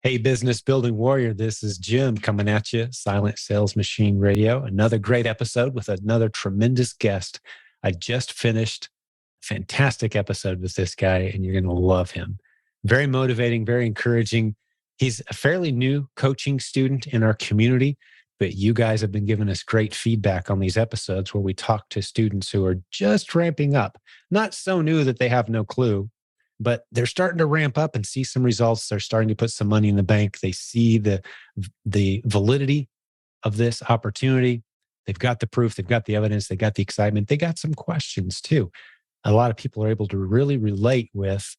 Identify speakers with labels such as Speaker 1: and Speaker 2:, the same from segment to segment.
Speaker 1: Hey, business building warrior, this is Jim coming at you, Silent Sales Machine Radio. Another great episode with another tremendous guest. I just finished a fantastic episode with this guy, and you're going to love him. Very motivating, very encouraging. He's a fairly new coaching student in our community, but you guys have been giving us great feedback on these episodes where we talk to students who are just ramping up, not so new that they have no clue, but they're starting to ramp up and see some results. They're starting to put some money in the bank. They see the validity of this opportunity. They've got the proof. They've got the evidence. They got the excitement. They got some questions too. A lot of people are able to really relate with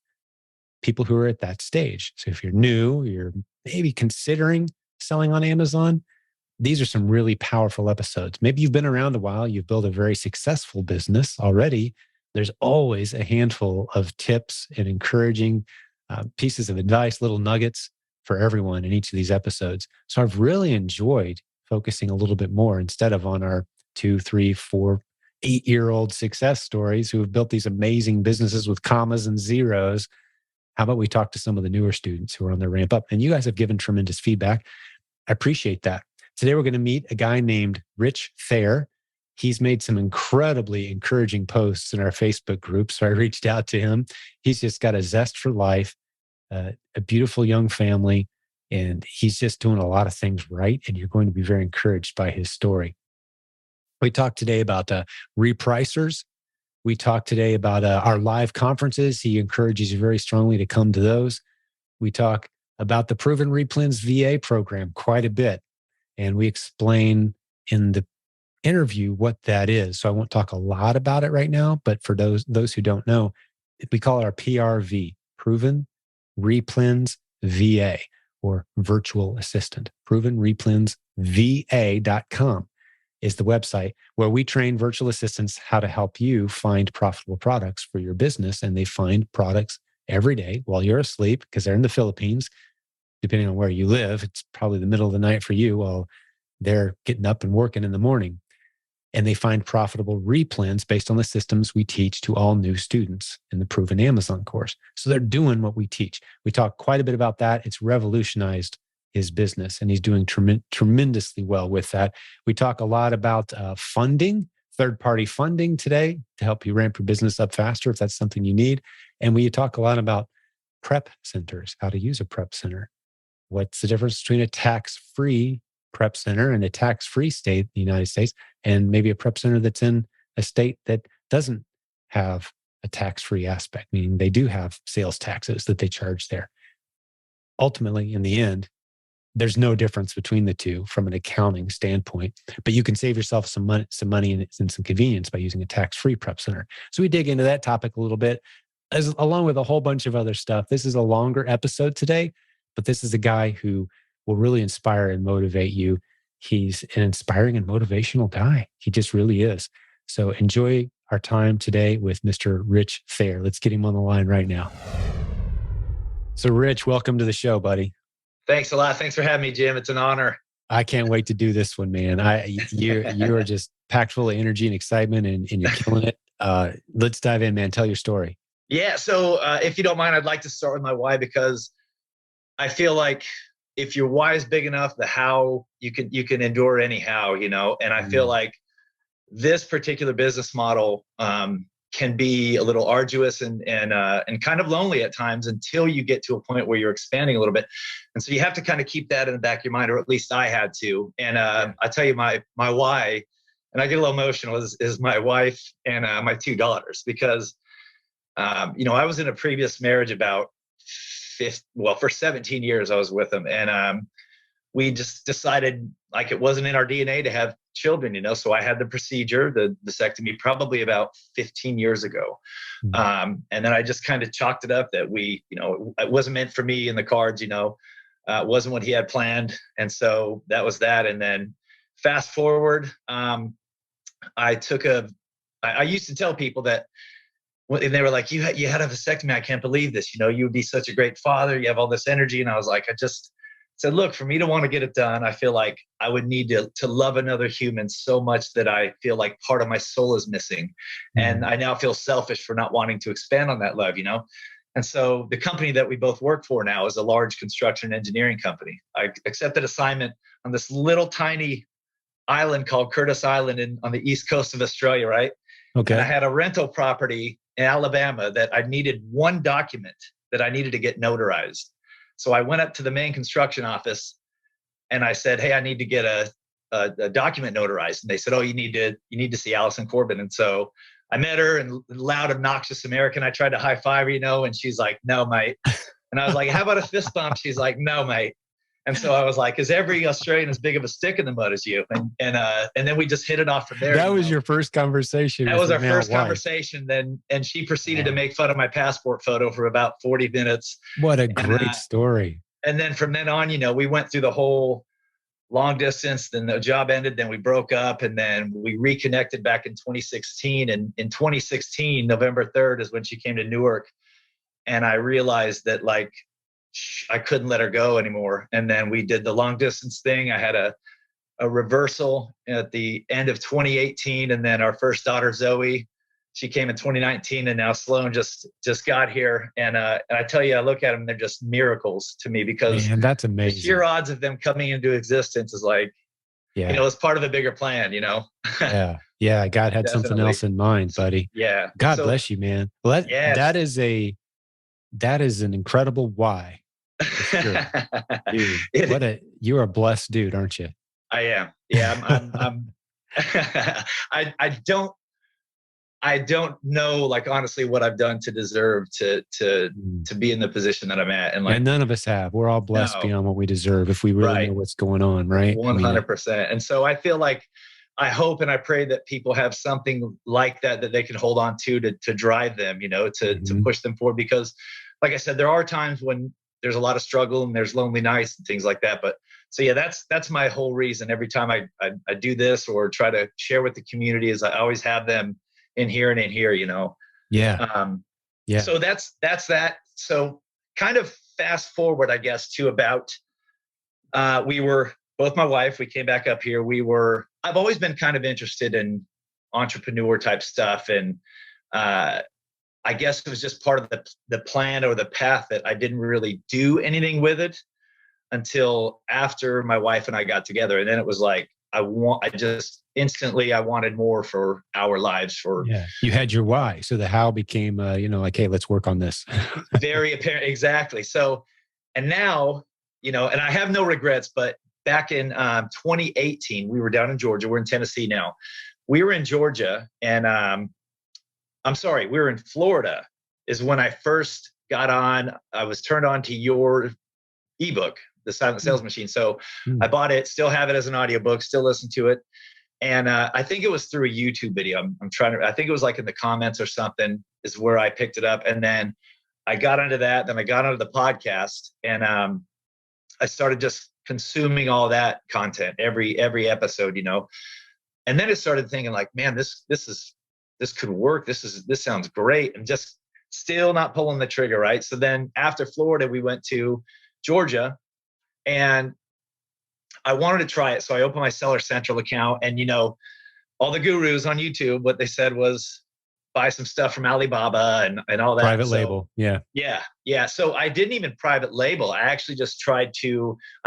Speaker 1: people who are at that stage. So if you're new, you're maybe considering selling on Amazon, these are some really powerful episodes. Maybe you've been around a while. You've built a very successful business already. There's always a handful of tips and encouraging pieces of advice, little nuggets for everyone in each of these episodes. So I've really enjoyed focusing a little bit more instead of on our 2, 3, 4, 8-year-old success stories who have built these amazing businesses with commas and zeros. How about we talk to some of the newer students who are on their ramp up? And you guys have given tremendous feedback. I appreciate that. Today, we're going to meet a guy named Rich Thayer. He's made some incredibly encouraging posts in our Facebook group. So I reached out to him. He's just got a zest for life, a beautiful young family, and he's just doing a lot of things right. And you're going to be very encouraged by his story. We talked today about Repricers. We talked today about our live conferences. He encourages you very strongly to come to those. We talk about the Proven Replens VA program quite a bit. And we explain in the interview what that is. So I won't talk a lot about it right now, but for those who don't know, we call it our PRV, Proven Replens VA, or Virtual Assistant. ProvenReplensVA.com is the website where we train virtual assistants how to help you find profitable products for your business. And they find products every day while you're asleep, because they're in the Philippines. Depending on where you live, it's probably the middle of the night for you while they're getting up and working in the morning. And they find profitable replens based on the systems we teach to all new students in the Proven Amazon course. So they're doing what we teach. We talk quite a bit about that. It's revolutionized his business, and he's doing tremendously well with that. We talk a lot about funding, third-party funding today to help you ramp your business up faster if that's something you need. And we talk a lot about prep centers, how to use a prep center. What's the difference between a tax-free prep center in a tax-free state, the United States, and maybe a prep center that's in a state that doesn't have a tax-free aspect, meaning they do have sales taxes that they charge there. Ultimately, in the end, there's no difference between the two from an accounting standpoint, but you can save yourself some money and some convenience by using a tax-free prep center. So we dig into that topic a little bit, along with a whole bunch of other stuff. This is a longer episode today, but this is a guy who will really inspire and motivate you. He's an inspiring and motivational guy. He just really is. So enjoy our time today with Mr. Rich Thayer. Let's get him on the line right now. So Rich, welcome to the show, buddy.
Speaker 2: Thanks a lot. Thanks for having me, Jim. It's an honor.
Speaker 1: I can't wait to do this one, man. You are just packed full of energy and excitement, and you're killing it. Let's dive in, man. Tell your story.
Speaker 2: Yeah. So if you don't mind, I'd like to start with my why, because I feel like if your why is big enough, the how you can endure anyhow, and I feel like this particular business model can be a little arduous and kind of lonely at times until you get to a point where you're expanding a little bit. And so you have to kind of keep that in the back of your mind, or at least I had to. And I tell you my why, and I get a little emotional, is my wife and my 2 daughters, because I was in a previous marriage for 17 years I was with them. And we just decided like it wasn't in our DNA to have children, So I had the procedure, the vasectomy, probably about 15 years ago. And then I just kind of chalked it up that it wasn't meant for me in the cards, it wasn't what he had planned. And so that was that. And then fast forward, I used to tell people that, and they were like, you had a vasectomy. I can't believe this. You would be such a great father. You have all this energy. And I was like, I just said, look, for me to want to get it done, I feel like I would need to love another human so much that I feel like part of my soul is missing. And I now feel selfish for not wanting to expand on that love, And so the company that we both work for now is a large construction engineering company. I accepted assignment on this little tiny island called Curtis Island on the east coast of Australia, right?
Speaker 1: Okay.
Speaker 2: And I had a rental property in Alabama that I needed one document that I needed to get notarized. So I went up to the main construction office and I said, hey, I need to get a document notarized. And they said, oh, you need to see Allison Corbin. And so I met her, and loud, obnoxious American, I tried to high five her, and she's like, no, mate. And I was like, how about a fist bump? She's like, no, mate. And so I was like, is every Australian as big of a stick in the mud as you? And then we just hit it off from there.
Speaker 1: That was your first conversation.
Speaker 2: That was our first conversation. And she proceeded to make fun of my passport photo for about 40 minutes.
Speaker 1: What a great story.
Speaker 2: And then from then on, we went through the whole long distance. Then the job ended. Then we broke up, and then we reconnected back in 2016. And in 2016, November 3rd is when she came to Newark. And I realized that I couldn't let her go anymore. And then we did the long distance thing. I had a reversal at the end of 2018. And then our first daughter, Zoe, she came in 2019, and now Sloan just got here. And I tell you, I look at them, they're just miracles to me, because
Speaker 1: man, that's amazing.
Speaker 2: The sheer odds of them coming into existence is it's part of a bigger plan,
Speaker 1: Yeah. God had something else in mind, buddy.
Speaker 2: Yeah.
Speaker 1: God bless you, man. Well, that is an incredible why. For sure. Dude, you're a blessed dude, aren't you?
Speaker 2: I am. Yeah. I'm I don't know, honestly, what I've done to deserve to be in the position that I'm at. And
Speaker 1: none of us have. We're all blessed beyond what we deserve if we really know what's going on, right?
Speaker 2: 100%. And so I feel like, I hope and I pray that people have something like that they can hold on to drive them, to push them forward. Because, like I said, there are times when there's a lot of struggle and there's lonely nights and things like that. But so, yeah, that's my whole reason. Every time I do this or try to share with the community, is I always have them in here and in here,
Speaker 1: Yeah.
Speaker 2: Yeah. So that's that. So kind of fast forward, I guess, to about, we were both, my wife, we came back up here. I've always been kind of interested in entrepreneur type stuff. And I guess it was just part of the plan or the path that I didn't really do anything with it until after my wife and I got together. And then it was like, I wanted more for our lives.
Speaker 1: You had your why. So the how became, hey, let's work on this.
Speaker 2: Very apparent. Exactly. So, and now, and I have no regrets, but back in 2018, we were down in Georgia. We're in Tennessee now. We were in Georgia, and we were in Florida is when I first got on. I was turned on to your ebook, The Silent Sales Machine. So I bought it, still have it as an audiobook, still listen to it. And I think it was through a YouTube video. I think it was in the comments or something is where I picked it up. And then I got into that. Then I got onto the podcast, and I started just consuming all that content, every episode, and then I started thinking man, this could work. This sounds great. And just still not pulling the trigger. Right. So then after Florida, we went to Georgia, and I wanted to try it. So I opened my Seller Central account, and, all the gurus on YouTube, what they said was buy some stuff from Alibaba and all that.
Speaker 1: Private label. Yeah.
Speaker 2: Yeah. Yeah. So I didn't even private label. I actually just I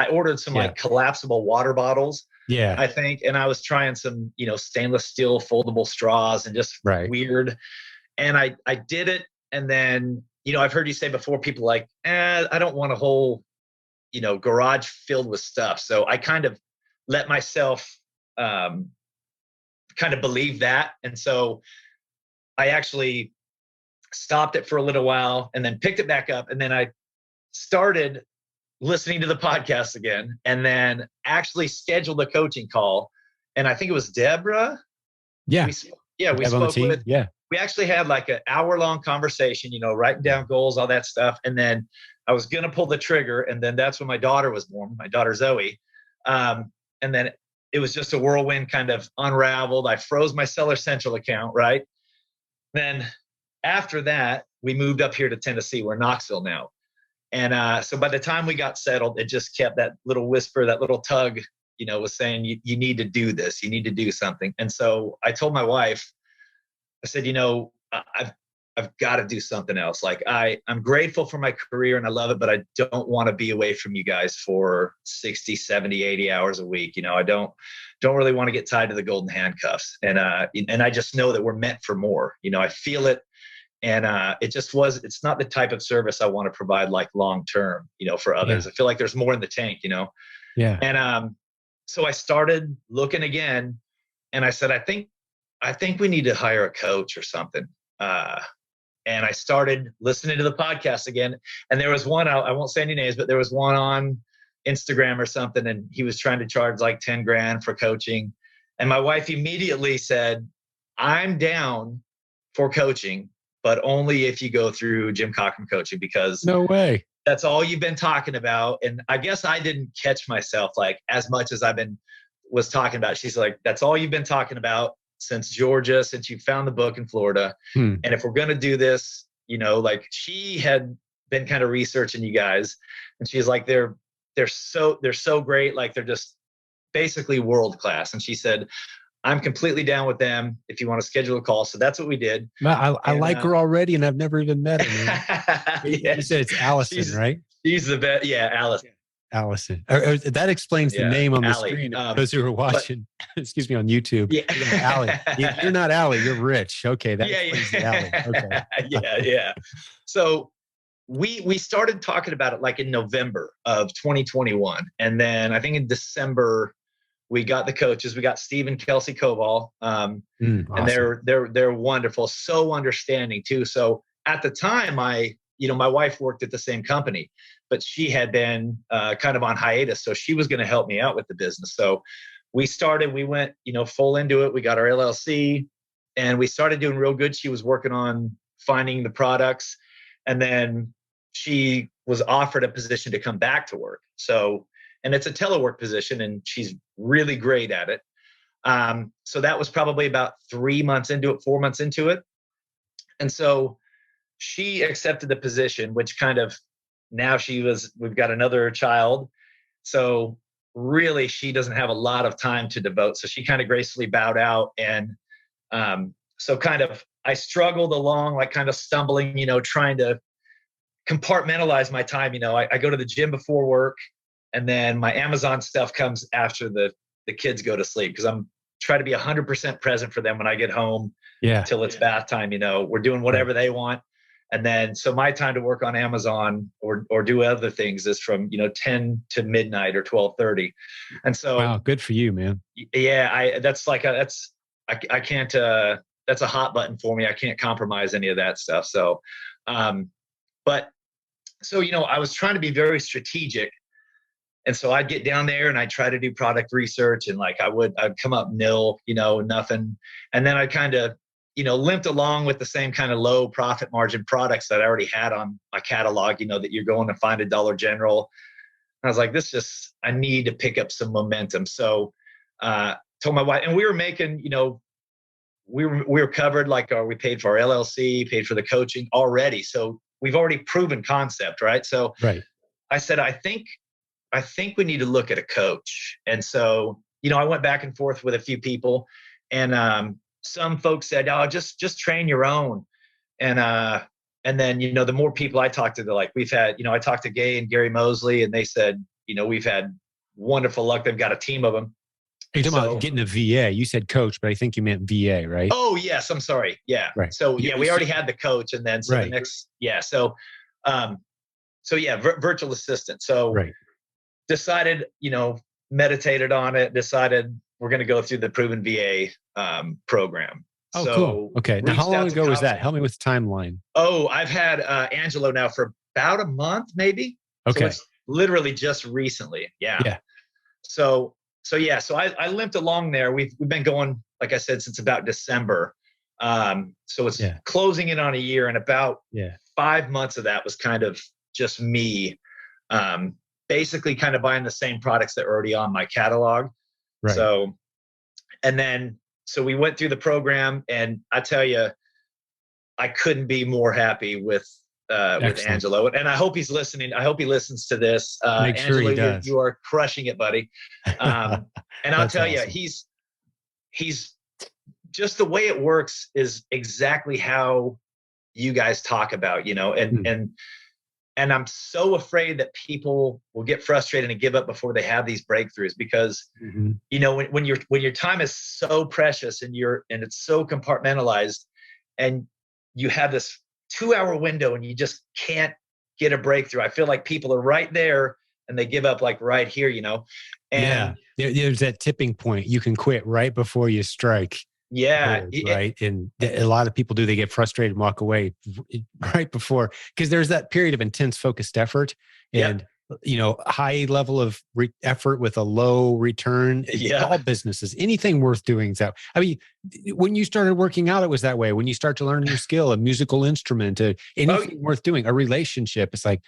Speaker 2: ordered some collapsible water bottles.
Speaker 1: Yeah.
Speaker 2: I think. And I was trying some, stainless steel foldable straws and just weird. And I did it. And then, I've heard you say before, people I don't want a whole, garage filled with stuff. So I kind of let myself kind of believe that. And so I actually stopped it for a little while and then picked it back up. And then I started listening to the podcast again, and then actually scheduled a coaching call. And I think it was Deborah.
Speaker 1: Yeah.
Speaker 2: We spoke with.
Speaker 1: Yeah.
Speaker 2: We actually had an hour-long conversation, writing down goals, all that stuff. And then I was going to pull the trigger. And then that's when my daughter was born, my daughter Zoe. And then it was just a whirlwind, kind of unraveled. I froze my Seller Central account, right? Then after that, we moved up here to Tennessee. We're in Knoxville now. And so by the time we got settled, it just kept that little whisper, that little tug, was saying, you need to do this. You need to do something. And so I told my wife, I said, I've got to do something else. Like I'm grateful for my career and I love it, but I don't want to be away from you guys for 60, 70, 80 hours a week. You know, I don't really want to get tied to the golden handcuffs. And I just know that we're meant for more. You know, I feel it. And it's not the type of service I want to provide like long-term, you know, for others. I feel like there's more in the tank, you know?
Speaker 1: Yeah.
Speaker 2: And so I started looking again and I said, I think we need to hire a coach or something. And I started listening to the podcast again. And there was one, I won't say any names, but there was one on Instagram or something. And he was trying to charge like 10 grand for coaching. And my wife immediately said, I'm down for coaching, but only if you go through Jim Cochran coaching, because
Speaker 1: no way.
Speaker 2: That's all you've been talking about. And I guess I didn't catch myself like as much as was talking about. She's like, that's all you've been talking about since Georgia, since you found the book in Florida. And if we're going to do this, you know, like she had been kind of researching you guys and she's like, they're so great. Like they're just basically world-class. And she said, I'm completely down with them if you want to schedule a call. So that's what we did.
Speaker 1: I like her already and I've never even met her. Man. You said it's Allison, right?
Speaker 2: She's the best. Yeah, Allison.
Speaker 1: Allison. That explains the name on the screen. Those who are watching, excuse me, on YouTube.
Speaker 2: Yeah.
Speaker 1: Allie. You're not Allie, you're Rich. Okay, that explains the Allie. Okay.
Speaker 2: Yeah. So we started talking about it like in November of 2021. And then I think in December, we got the coaches. We got Steve and Kelsey Koval,
Speaker 1: awesome.
Speaker 2: And they're wonderful, so understanding too. So at the time, my wife worked at the same company, but she had been kind of on hiatus, so she was going to help me out with the business. So we went, full into it. We got our LLC, and we started doing real good. She was working on finding the products, and then she was offered a position to come back to work. And it's a telework position, and she's really great at it. So that was probably about 4 months into it. And so she accepted the position, which kind of, now we've got another child. So really she doesn't have a lot of time to devote. So she kind of gracefully bowed out. And so kind of, I struggled along, like kind of stumbling, trying to compartmentalize my time. I go to the gym before work. And then my Amazon stuff comes after the kids go to sleep, because I'm trying to be 100% present for them when I get home till it's bath time. We're doing whatever they want. And then, so my time to work on Amazon or do other things is from, 10 to midnight or 12:30. And so,
Speaker 1: wow, good for you, man.
Speaker 2: Yeah. I can't, that's a hot button for me. I can't compromise any of that stuff. So, I was trying to be very strategic. And so I'd get down there and I'd try to do product research, and like I'd come up nil, nothing. And then I kind of, limped along with the same kind of low profit margin products that I already had on my catalog, that you're going to find at Dollar General. And I was like, I need to pick up some momentum. So told my wife, and we were making, we were covered, like we paid for our LLC, paid for the coaching already. So we've already proven concept, right? So I said, I think we need to look at a coach. And so, I went back and forth with a few people, and some folks said, oh, just train your own. And then, the more people I talked to, they're like, we've had, I talked to Gay and Gary Mosley, and they said, we've had wonderful luck. They've got a team of them.
Speaker 1: You're talking about getting a VA. You said coach, but I think you meant VA, right?
Speaker 2: Oh, yes. I'm sorry. Yeah.
Speaker 1: Right.
Speaker 2: So we already had the coach, and then the next, virtual assistant. So decided, meditated on it, decided we're going to go through the proven VA program.
Speaker 1: Oh, so cool. Okay. Now, how long ago was that? Help me with the timeline.
Speaker 2: Oh, I've had Angelo now for about a month, maybe.
Speaker 1: Okay.
Speaker 2: So it's literally just recently. Yeah. So I limped along there. We've been going, like I said, since about December. So it's closing in on a year, and about 5 months of that was kind of just me, basically kind of buying the same products that were already on my catalog. Right. So we went through the program, and I tell you, I couldn't be more happy with Angelo. And I hope he's listening. I hope he listens to this.
Speaker 1: Make sure
Speaker 2: Angelo,
Speaker 1: he does.
Speaker 2: You are crushing it, buddy. And I'll tell you, he's just, the way it works is exactly how you guys talk about, and I'm so afraid that people will get frustrated and give up before they have these breakthroughs, because when your time is so precious and it's so compartmentalized, and you have this 2-hour window and you just can't get a breakthrough. I feel like people are right there and they give up like right here, and
Speaker 1: there's that tipping point. You can quit right before you strike.
Speaker 2: Yeah.
Speaker 1: Right. And a lot of people do, they get frustrated and walk away right before, because there's that period of intense focused effort and, high level of effort with a low return. All businesses, anything worth doing. So, I mean, when you started working out, it was that way. When you start to learn a new skill, a musical instrument, anything worth doing, a relationship, it's like,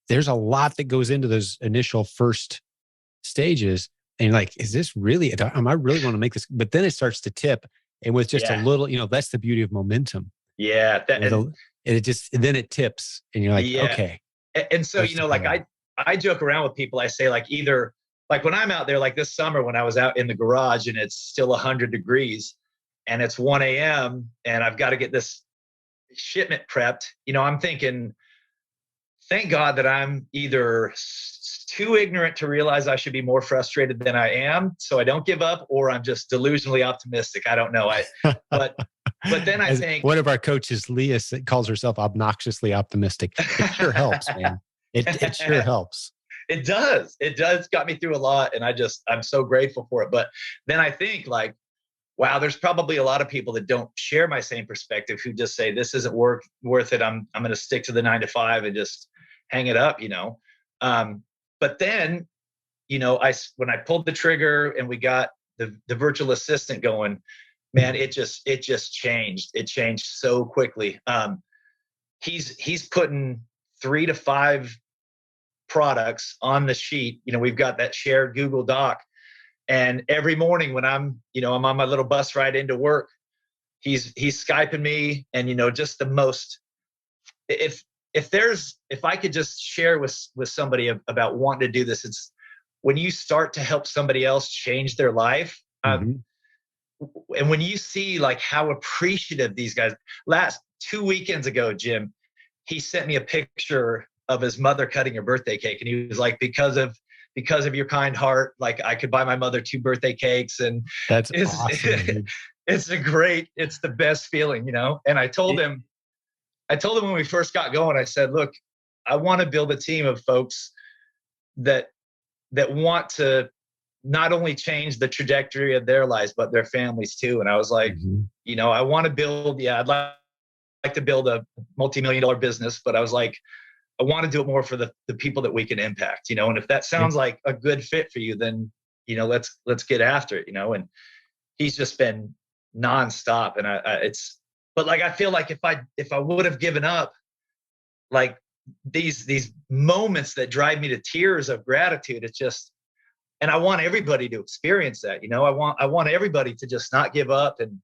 Speaker 1: there's a lot that goes into those initial first stages. And you're like, is this really, am I really want to make this? But then it starts to tip. And with just a little, that's the beauty of momentum.
Speaker 2: Yeah.
Speaker 1: And then it tips and you're like, okay.
Speaker 2: And so, I joke around with people. I say, like, either like when I'm out there, like this summer when I was out in the garage and it's still 100 degrees and it's 1 a.m. and I've got to get this shipment prepped, I'm thinking, thank God that I'm either too ignorant to realize I should be more frustrated than I am, so I don't give up, or I'm just delusionally optimistic. I don't know. But then I think
Speaker 1: one of our coaches, Leah, calls herself obnoxiously optimistic. It sure helps, man. It sure helps.
Speaker 2: It does. It does. Got me through a lot, and I'm so grateful for it. But then I think, like, wow, there's probably a lot of people that don't share my same perspective, who just say this isn't worth it. I'm going to stick to the 9 to 5 and just hang it up, But then, when I pulled the trigger and we got the virtual assistant going, man, it just changed. It changed so quickly. He's putting 3 to 5 products on the sheet. We've got that shared Google Doc, and every morning when I'm on my little bus ride into work, he's Skyping me, and just the most. If I could just share with somebody about wanting to do this, it's when you start to help somebody else change their life. And when you see like how appreciative these guys, last 2 weekends ago, Jim, he sent me a picture of his mother cutting her birthday cake. And he was like, because of your kind heart, like I could buy my mother 2 birthday cakes. And
Speaker 1: that's awesome.
Speaker 2: It's the best feeling, And I told him when we first got going, I said, look, I want to build a team of folks that want to not only change the trajectory of their lives, but their families too. And I was like, I want to build, I'd like to build a multi-million-dollar business, but I was like, I want to do it more for the people that we can impact, and if that sounds like a good fit for you, then, let's get after it, and he's just been nonstop. And but like, I feel like if I would have given up, like these moments that drive me to tears of gratitude, it's just, and I want everybody to experience that, I want everybody to just not give up, and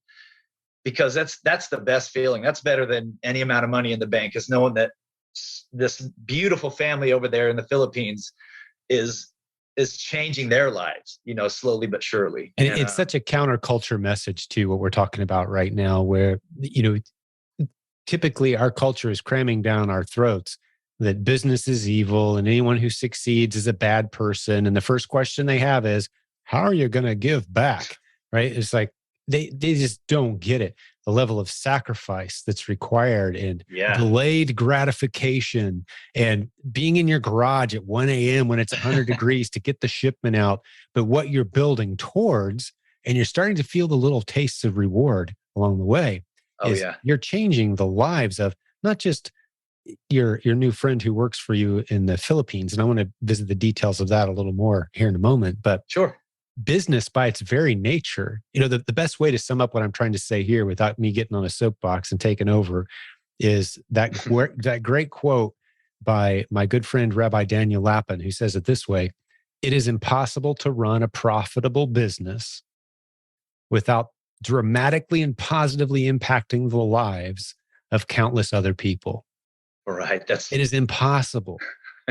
Speaker 2: because that's the best feeling. That's better than any amount of money in the bank, is knowing that this beautiful family over there in the Philippines is changing their lives, slowly but surely.
Speaker 1: And it's such a counterculture message to what we're talking about right now, where, typically our culture is cramming down our throats that business is evil and anyone who succeeds is a bad person. And the first question they have is, how are you going to give back? Right? It's like, they just don't get it. The level of sacrifice that's required, and delayed gratification, and being in your garage at 1 a.m. when it's 100 degrees to get the shipment out. But what you're building towards, and you're starting to feel the little tastes of reward along the way, you're changing the lives of not just your new friend who works for you in the Philippines. And I want to visit the details of that a little more here in a moment. But
Speaker 2: sure.
Speaker 1: Business by its very nature, the best way to sum up what I'm trying to say here without me getting on a soapbox and taking over is that great quote by my good friend, Rabbi Daniel Lapin, who says it this way: it is impossible to run a profitable business without dramatically and positively impacting the lives of countless other people.
Speaker 2: All right.
Speaker 1: It is impossible.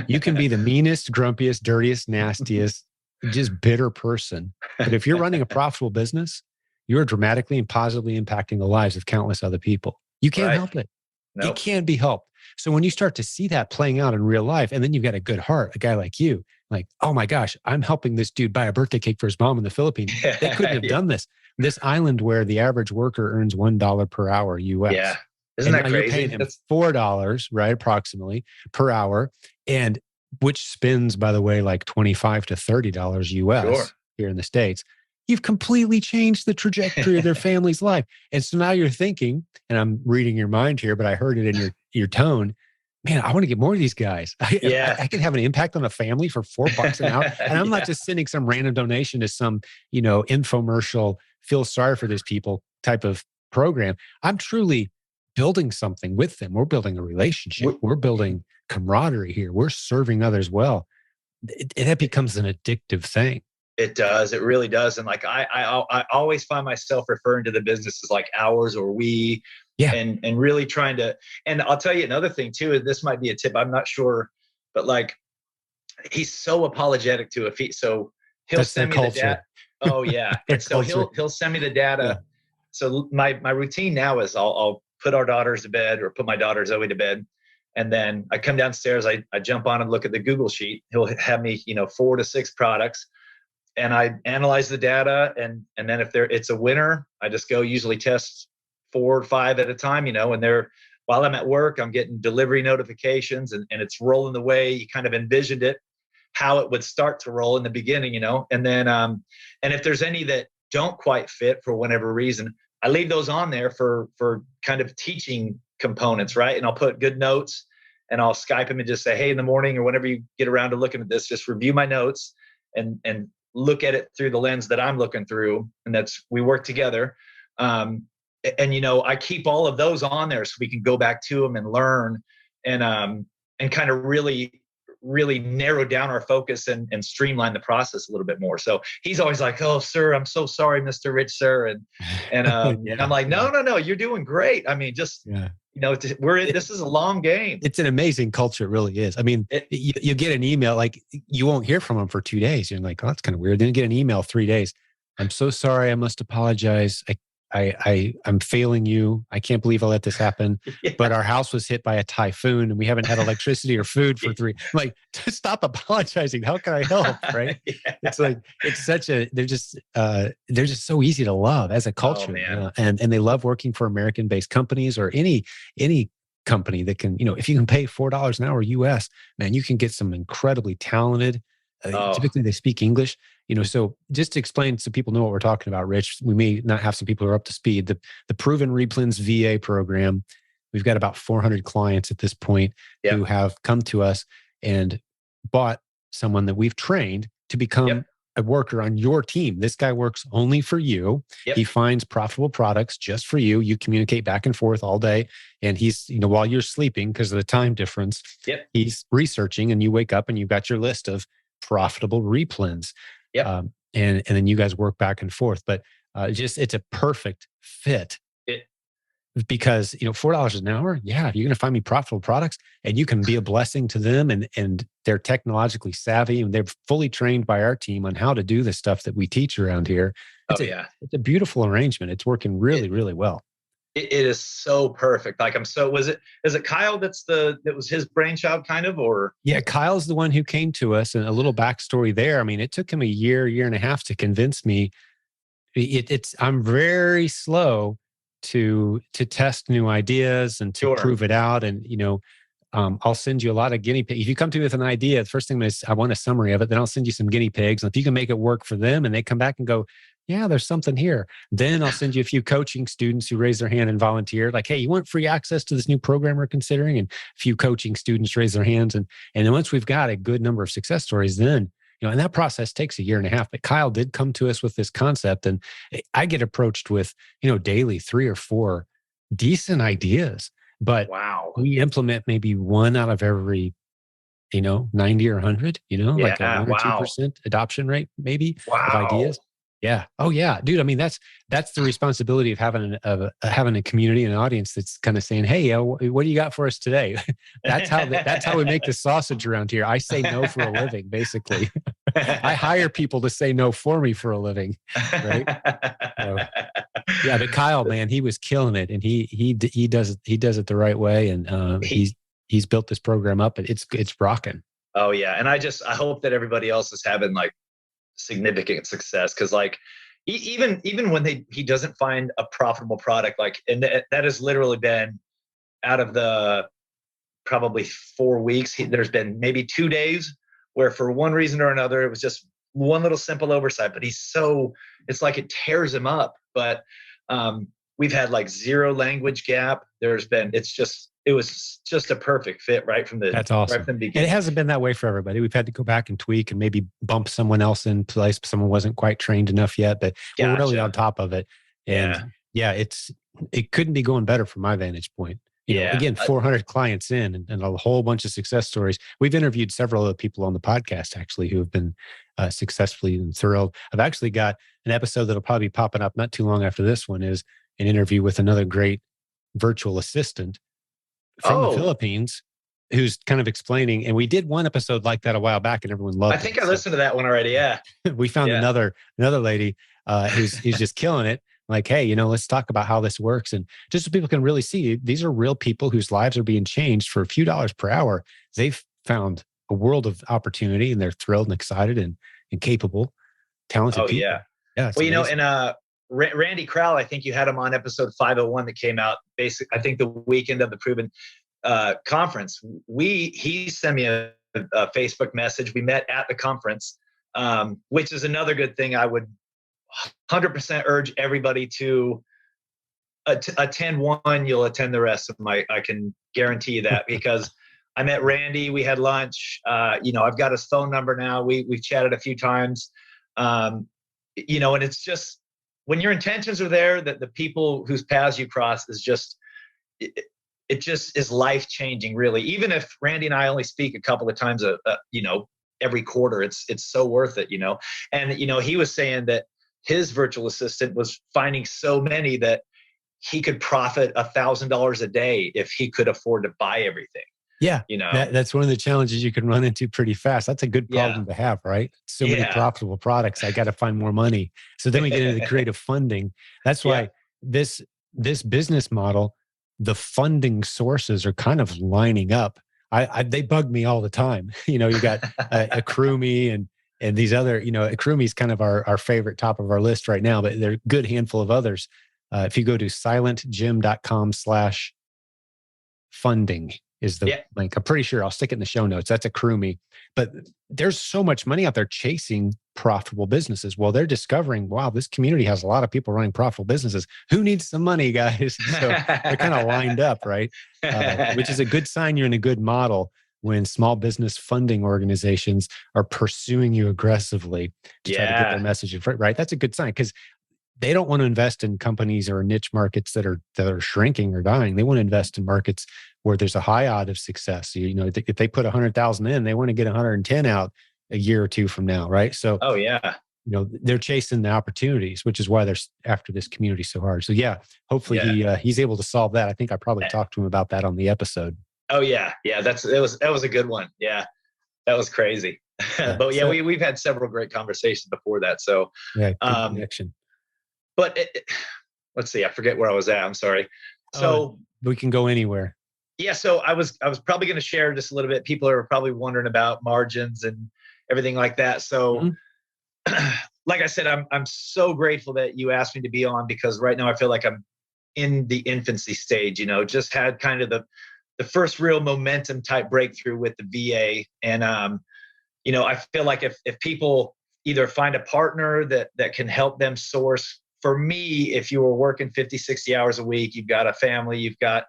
Speaker 1: You can be the meanest, grumpiest, dirtiest, nastiest, just bitter person. But if you're running a profitable business, you're dramatically and positively impacting the lives of countless other people. You can't help it. It
Speaker 2: Nope.
Speaker 1: can be helped. So when you start to see that playing out in real life, and then you've got a good heart, a guy like you, like, oh my gosh, I'm helping this dude buy a birthday cake for his mom in the Philippines. They couldn't have
Speaker 2: Yeah.
Speaker 1: done this. This island where the average worker earns $1 per hour US.
Speaker 2: Yeah. Isn't
Speaker 1: And
Speaker 2: that
Speaker 1: now you're paying
Speaker 2: crazy?
Speaker 1: him $4, right, approximately per hour. And which spends, by the way, like $25 to $30 US
Speaker 2: Sure.
Speaker 1: here in the States. You've completely changed the trajectory of their family's life. And so now you're thinking, and I'm reading your mind here, but I heard it in your tone. Man, I want to get more of these guys.
Speaker 2: Yeah.
Speaker 1: I can have an impact on a family for $4 an hour. And I'm not just sending some random donation to some, infomercial, feel sorry for these people type of program. I'm truly building something with them. We're building a relationship. We're building camaraderie here. We're serving others well. That becomes an addictive thing.
Speaker 2: It does. It really does. And like I always find myself referring to the business as like ours or we,
Speaker 1: Yeah.
Speaker 2: and really trying to. And I'll tell you another thing too. This might be a tip. I'm not sure, but like he's so apologetic to so he'll
Speaker 1: That's
Speaker 2: send me
Speaker 1: their
Speaker 2: the data. Oh yeah.
Speaker 1: Their
Speaker 2: And so
Speaker 1: culture.
Speaker 2: he'll send me the data.
Speaker 1: Yeah.
Speaker 2: So my routine now is I'll put our daughters to bed or put my daughter Zoe to bed. And then I come downstairs, I jump on and look at the Google sheet. He'll have me, 4 to 6 products. And I analyze the data, and then if it's a winner, I just go usually test 4 or 5 at a time, and while I'm at work, I'm getting delivery notifications and it's rolling the way you kind of envisioned it, how it would start to roll in the beginning, and then and if there's any that don't quite fit for whatever reason, I leave those on there for kind of teaching components, right? And I'll put good notes and I'll Skype him and just say, hey, in the morning or whenever you get around to looking at this, just review my notes and look at it through the lens that I'm looking through. And we work together. And I keep all of those on there so we can go back to them and learn and kind of really narrow down our focus and streamline the process a little bit more. So he's always like, oh, sir, I'm so sorry, Mr. Rich, sir. And
Speaker 1: Yeah,
Speaker 2: I'm like, no, you're doing great. I mean, just, this is a long game.
Speaker 1: It's an amazing culture. It really is. I mean, you get an email, like you won't hear from them for 2 days. You're like, oh, that's kind of weird. Then you get an email 3 days. I'm so sorry. I must apologize. I'm failing you. I can't believe I let this happen. Yeah. But our house was hit by a typhoon and we haven't had electricity or food for 3. I'm like, stop apologizing. How can I help? Right? Yeah. It's like, they're just so easy to love as a culture. And they love working for American-based companies or any company that can, if you can pay $4 an hour US, man, you can get some incredibly talented, typically they speak English. So just to explain so people know what we're talking about, Rich, we may not have some people who are up to speed. The Proven Replens VA program, we've got about 400 clients at this point who have come to us and bought someone that we've trained to become a worker on your team. This guy works only for you. He finds profitable products just for you. You communicate back and forth all day. And he's, while you're sleeping because of the time difference, he's researching and you wake up and you've got your list of profitable replens. And then you guys work back and forth, but it's a perfect fit because, $4 an hour. Yeah. You're going to find me profitable products and you can be a blessing to them and they're technologically savvy and they're fully trained by our team on how to do the stuff that we teach around here. It's a beautiful arrangement. It's working really, really well.
Speaker 2: It is so perfect. Like is it Kyle that was his brainchild kind of, or?
Speaker 1: Yeah, Kyle's the one who came to us, and a little backstory there. I mean, it took him a year and a half to convince me. I'm very slow to test new ideas and to prove it out. And, I'll send you a lot of guinea pigs. If you come to me with an idea, the first thing is I want a summary of it. Then I'll send you some guinea pigs. And if you can make it work for them and they come back and go, yeah, there's something here. Then I'll send you a few coaching students who raise their hand and volunteer. Like, hey, you want free access to this new program we're considering? And a few coaching students raise their hands. And then once we've got a good number of success stories, then, and that process takes a year and a half. But Kyle did come to us with this concept. And I get approached with, daily 3 or 4 decent ideas. But we implement maybe 1 out of every 90 or 100, like a 1 or 2% adoption rate, maybe of ideas. Yeah. Oh yeah, dude. I mean, that's the responsibility of having a community and an audience that's kind of saying, "Hey, what do you got for us today?" That's how we make the sausage around here. I say no for a living, basically. I hire people to say no for me for a living, right? Yeah, but Kyle, man, he was killing it, and he does it the right way, and he's built this program up, and it's rocking.
Speaker 2: Oh yeah, and I hope that everybody else is having like significant success, because like even when he doesn't find a profitable product, like, and that has literally been out of the probably 4 weeks, there's been maybe 2 days where for one reason or another it was just one little simple oversight, but it's like it tears him up. But we've had like zero language gap. It was just a perfect fit right from the
Speaker 1: That's awesome.
Speaker 2: right from the
Speaker 1: And
Speaker 2: beginning.
Speaker 1: it hasn't been that way for everybody. We've had to go back and tweak and maybe bump someone else in place. Someone wasn't quite trained enough yet, but we're really on top of it. And it couldn't be going better from my vantage point. You know, again, 400 clients in and a whole bunch of success stories. We've interviewed several other people on the podcast actually who have been successfully and thrilled. I've actually got an episode that'll probably be popping up not too long after this one, is an interview with another great virtual assistant from the Philippines who's kind of explaining. And we did one episode like that a while back and everyone loved it.
Speaker 2: I think I listened to that one already. Yeah.
Speaker 1: We found another lady who's just killing it. Like, hey, let's talk about how this works. And just so people can really see, these are real people whose lives are being changed for a few dollars per hour. They've found a world of opportunity and they're thrilled and excited and capable, talented people.
Speaker 2: Yeah. Well, and Randy Crowell, I think you had him on episode 501 that came out I think the weekend of the Proven conference. He sent me a Facebook message. We met at the conference, which is another good thing. I would 100% urge everybody to attend one. You'll attend the rest of I can guarantee you that, because I met Randy. We had lunch. I've got his phone number now. We've chatted a few times. And it's just, when your intentions are there, that the people whose paths you cross is just, it just is life changing, really. Even if Randy and I only speak a couple of times, every quarter, it's so worth it, And he was saying that his virtual assistant was finding so many that he could profit $1,000 a day if he could afford to buy everything.
Speaker 1: Yeah. That's one of the challenges you can run into pretty fast. That's a good problem to have, right? So many profitable products. I got to find more money. So then we get into the creative funding. That's why this business model, the funding sources are kind of lining up. They bug me all the time. You got Accrumi and these other, Accrumi is kind of our favorite top of our list right now, but there are a good handful of others. If you go to silentjim.com/funding is the link. I'm pretty sure I'll stick it in the show notes. That's Accrumi. But there's so much money out there chasing profitable businesses. Well, they're discovering, wow, this community has a lot of people running profitable businesses. Who needs some money, guys? So they're kind of lined up, right? Which is a good sign you're in a good model when small business funding organizations are pursuing you aggressively to try to get their message in front, right? That's a good sign, because they don't want to invest in companies or niche markets that are shrinking or dying. They want to invest in markets where there's a high odd of success. If they put 100,000 in, they want to get 110 out a year or two from now, right? So, they're chasing the opportunities, which is why they're after this community so hard. So, hopefully he's able to solve that. I think I probably talked to him about that on the episode.
Speaker 2: Oh yeah, that was a good one. Yeah, that was crazy. But we've had several great conversations before that. So
Speaker 1: good connection.
Speaker 2: But let's see, I forget where I was at. I'm sorry. So
Speaker 1: we can go anywhere.
Speaker 2: Yeah. So I was probably going to share just a little bit. People are probably wondering about margins and everything like that. So, like I said, I'm so grateful that you asked me to be on, because right now I feel like I'm in the infancy stage. Just had kind of the first real momentum type breakthrough with the VA, and I feel like if people either find a partner that can help them source. For me, if you were working 50, 60 hours a week, you've got a family, you've got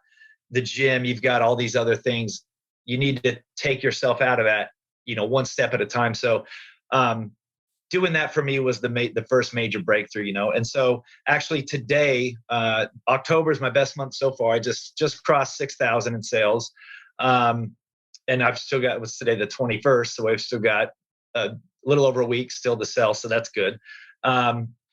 Speaker 2: the gym, you've got all these other things, you need to take yourself out of that, one step at a time. So doing that for me was the first major breakthrough, And so actually today, October is my best month so far. I just crossed 6,000 in sales. And I've still got, what's today, the 21st. So I've still got a little over a week still to sell. So that's good.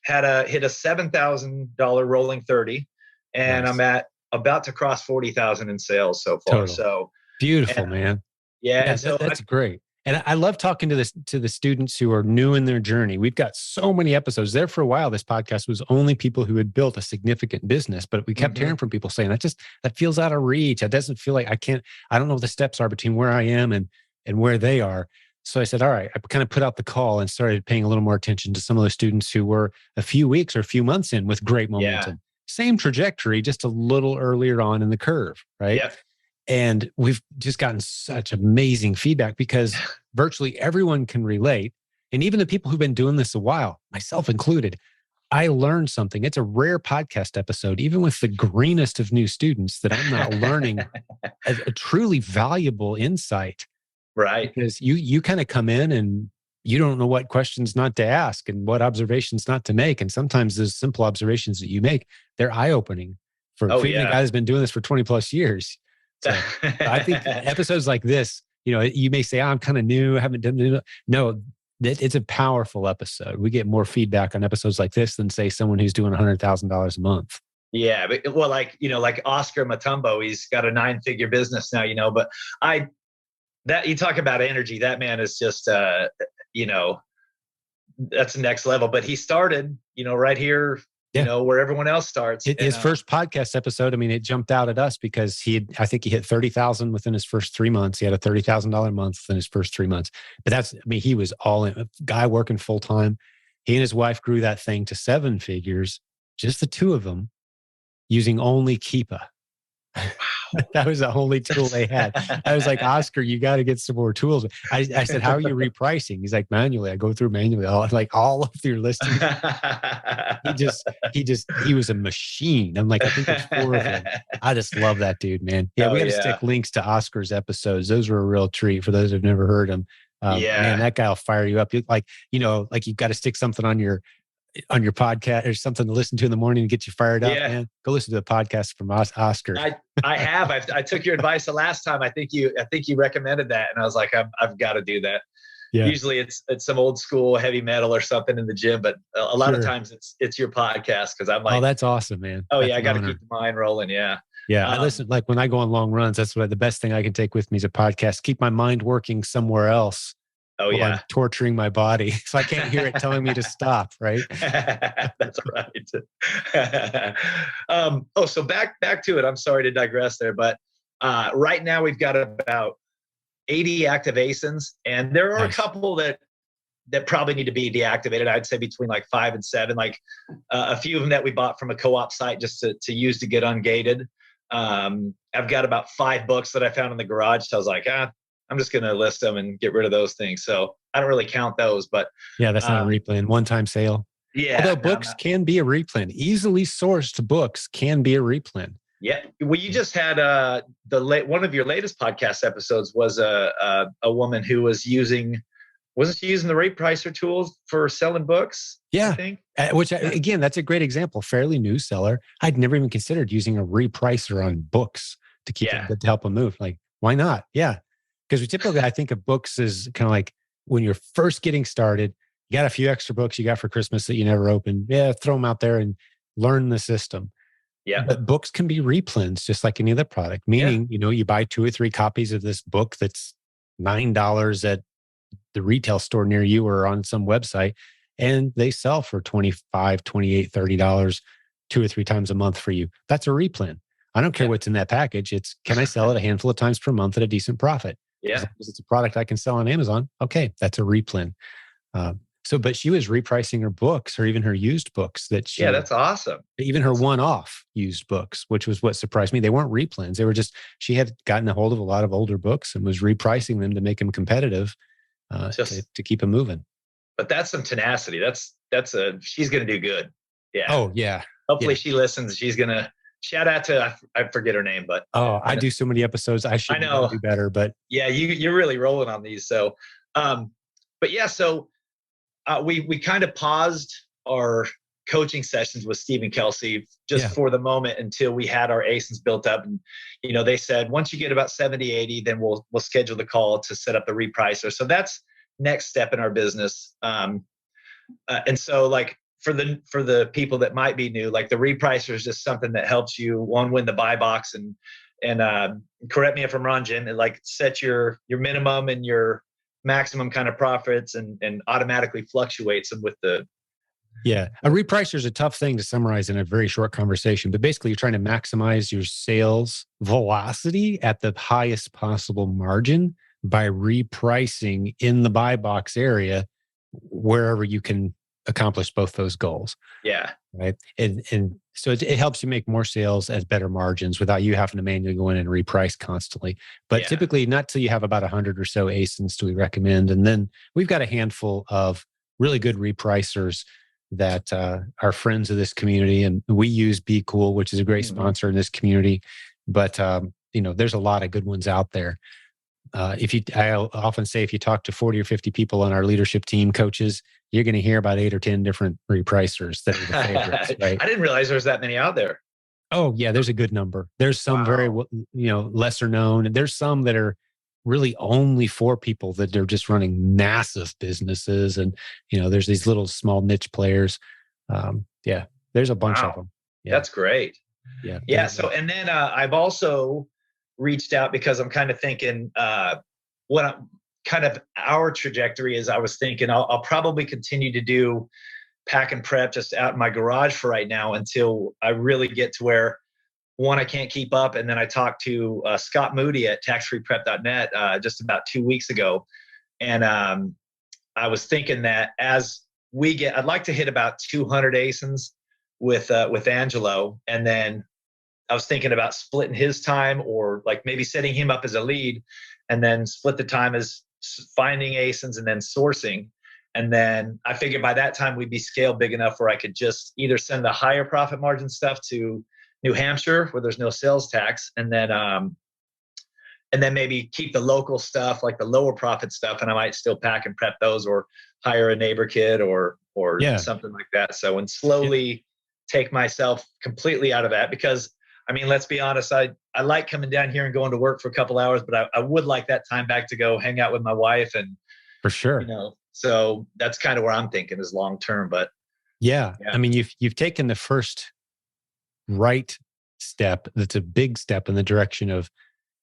Speaker 2: Hit a $7,000 rolling 30, and nice. I'm about to cross 40,000 in sales so far. Total. So
Speaker 1: beautiful, man.
Speaker 2: Yeah.
Speaker 1: So that's great. And I love talking to the students who are new in their journey. We've got so many episodes there. For a while, this podcast was only people who had built a significant business, but we kept hearing from people saying that feels out of reach. That doesn't feel like I don't know what the steps are between where I am and where they are. So I said, all right, I kind of put out the call and started paying a little more attention to some of those students who were a few weeks or a few months in with great momentum. Yeah. Same trajectory, just a little earlier on in the curve, right?
Speaker 2: Yep.
Speaker 1: And we've just gotten such amazing feedback because virtually everyone can relate. And even the people who've been doing this a while, myself included, I learned something. It's a rare podcast episode, even with the greenest of new students, that I'm not learning a truly valuable insight.
Speaker 2: Right.
Speaker 1: Because you kind of come in and you don't know what questions not to ask and what observations not to make. And sometimes those simple observations that you make, they're eye-opening for a guy who's been doing this for 20 plus years. So I think episodes like this, you may say, I'm kind of new, I haven't done it. No, it's a powerful episode. We get more feedback on episodes like this than, say, someone who's doing $100,000 a month.
Speaker 2: Yeah. But, well, like Oscar Mutumbo, he's got a 9-figure business now, but that you talk about energy, that man is just, that's the next level. But he started, right here, where everyone else starts.
Speaker 1: His first podcast episode, it jumped out at us because I think he hit 30,000 within his first 3 months. He had a $30,000 month within his first 3 months. But he was all in, a guy working full time. He and his wife grew that thing to 7 figures, just the two of them, using only Keepa. Wow. That was the only tool they had. I was like, Oscar, you got to get some more tools. I said, how are you repricing? He's like, manually. I go through manually, all of your listings. He was a machine. I'm like, I think there's 4 of them. I just love that dude, man. Yeah, we got to stick links to Oscar's episodes. Those were a real treat for those who've never heard him. Man, that guy will fire you up. Like you've got to stick something on your podcast or something to listen to in the morning and get you fired up, man. Go listen to the podcast from Oscar.
Speaker 2: I have. I took your advice the last time. I think you recommended that, and I was like, I've got to do that. Yeah. Usually it's some old school heavy metal or something in the gym, but a lot of times it's your podcast because I'm like,
Speaker 1: oh, that's awesome, man.
Speaker 2: Oh, that's I got to keep the mind rolling. Yeah.
Speaker 1: Yeah. I listen, like when I go on long runs, that's the best thing I can take with me is a podcast. Keep my mind working somewhere else.
Speaker 2: Oh, yeah.
Speaker 1: I'm torturing my body. So I can't hear it telling me to stop, right?
Speaker 2: That's right. So back to it. I'm sorry to digress there, but right now we've got about 80 active ASINs, and there are a couple that probably need to be deactivated. I'd say between like 5 and 7, like a few of them that we bought from a co-op site just to use to get ungated. I've got about 5 books that I found in the garage. So I was like, I'm just going to list them and get rid of those things. So I don't really count those, but
Speaker 1: yeah, that's not a replan. One-time sale.
Speaker 2: Yeah.
Speaker 1: Although books can be a replan. Easily sourced books can be a replan.
Speaker 2: Yeah. Well, you just had one of your latest podcast episodes was a woman who wasn't she using the Repricer tools for selling books?
Speaker 1: Yeah.
Speaker 2: I think?
Speaker 1: Again, that's a great example. Fairly new seller. I'd never even considered using a Repricer on books to keep them, to help them move. Like, why not? Yeah. Because typically, I think of books as kind of like when you're first getting started, you got a few extra books you got for Christmas that you never opened. Yeah, throw them out there and learn the system.
Speaker 2: Yeah.
Speaker 1: But books can be replens just like any other product, meaning, you buy 2 or 3 copies of this book that's $9 at the retail store near you or on some website, and they sell for $25, $28, $30 2 or 3 times a month for you. That's a replen. I don't care what's in that package. It's, can I sell it a handful of times per month at a decent profit?
Speaker 2: Yeah.
Speaker 1: Because it's a product I can sell on Amazon. Okay, that's a replen. But she was repricing her books or even her used books
Speaker 2: that's awesome.
Speaker 1: Even her one-off used books, which was what surprised me. They weren't replens. They were just, she had gotten a hold of a lot of older books and was repricing them to make them competitive to keep them moving.
Speaker 2: But that's some tenacity. She's going to do good. Yeah.
Speaker 1: Oh, yeah.
Speaker 2: Hopefully she listens. She's going to, shout out to, I forget her name, but.
Speaker 1: I do so many episodes. I should do better, but.
Speaker 2: Yeah, you're really rolling on these. So, but yeah, so we kind of paused our coaching sessions with Stephen Kelsey for the moment until we had our ASINs built up. And, they said, once you get about 70, 80, then we'll schedule the call to set up the repricer. So that's next step in our business. And so like, for the people that might be new, like the repricer is just something that helps you win the buy box and correct me if I'm wrong, Jim, and like set your minimum and your maximum kind of profits and automatically fluctuates them with the.
Speaker 1: Yeah. A repricer is a tough thing to summarize in a very short conversation, but basically you're trying to maximize your sales velocity at the highest possible margin by repricing in the buy box area wherever you can accomplish both those goals.
Speaker 2: Yeah.
Speaker 1: Right. And so it helps you make more sales at better margins without you having to manually go in and reprice constantly. But typically not till you have about 100 or so ASINs do we recommend. And then we've got a handful of really good repricers that are friends of this community. And we use Be Cool, which is a great sponsor in this community. But, there's a lot of good ones out there. I often say, if you talk to 40 or 50 people on our leadership team, coaches, you're going to hear about 8 or 10 different repricers that are the favorites, right?
Speaker 2: I didn't realize there was that many out there.
Speaker 1: Oh yeah, there's a good number. There's some very, lesser known, and there's some that are really only for people that are just running massive businesses. And, there's these little small niche players. There's a bunch of them. Yeah.
Speaker 2: That's great.
Speaker 1: Yeah.
Speaker 2: Yeah. So, and then I've also reached out because I'm kind of thinking our trajectory is. I was thinking I'll probably continue to do pack and prep just out in my garage for right now until I really get to where, one, I can't keep up. And then I talked to Scott Moody at taxfreeprep.net just about 2 weeks ago. And I was thinking that I'd like to hit about 200 ASINs with Angelo. And then I was thinking about splitting his time, or like maybe setting him up as a lead and then split the time as finding ASINs and then sourcing. And then I figured by that time we'd be scaled big enough where I could just either send the higher profit margin stuff to New Hampshire where there's no sales tax, and then maybe keep the local stuff, like the lower profit stuff, and I might still pack and prep those, or hire a neighbor kid or something like that. So, and slowly take myself completely out of that, because I mean, let's be honest, I like coming down here and going to work for a couple hours, but I would like that time back to go hang out with my wife. And
Speaker 1: for sure,
Speaker 2: so that's kind of where I'm thinking is long term. But
Speaker 1: yeah, I mean, you've taken the first right step. That's a big step in the direction of,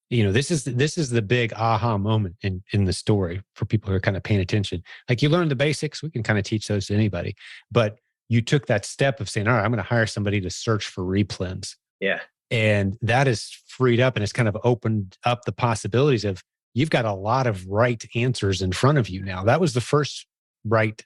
Speaker 1: this is the big aha moment in the story for people who are kind of paying attention. Like, you learn the basics, we can kind of teach those to anybody, but you took that step of saying, all right, I'm going to hire somebody to search for replens.
Speaker 2: Yeah.
Speaker 1: And that is freed up, and it's kind of opened up the possibilities of, you've got a lot of right answers in front of you now. That was the first right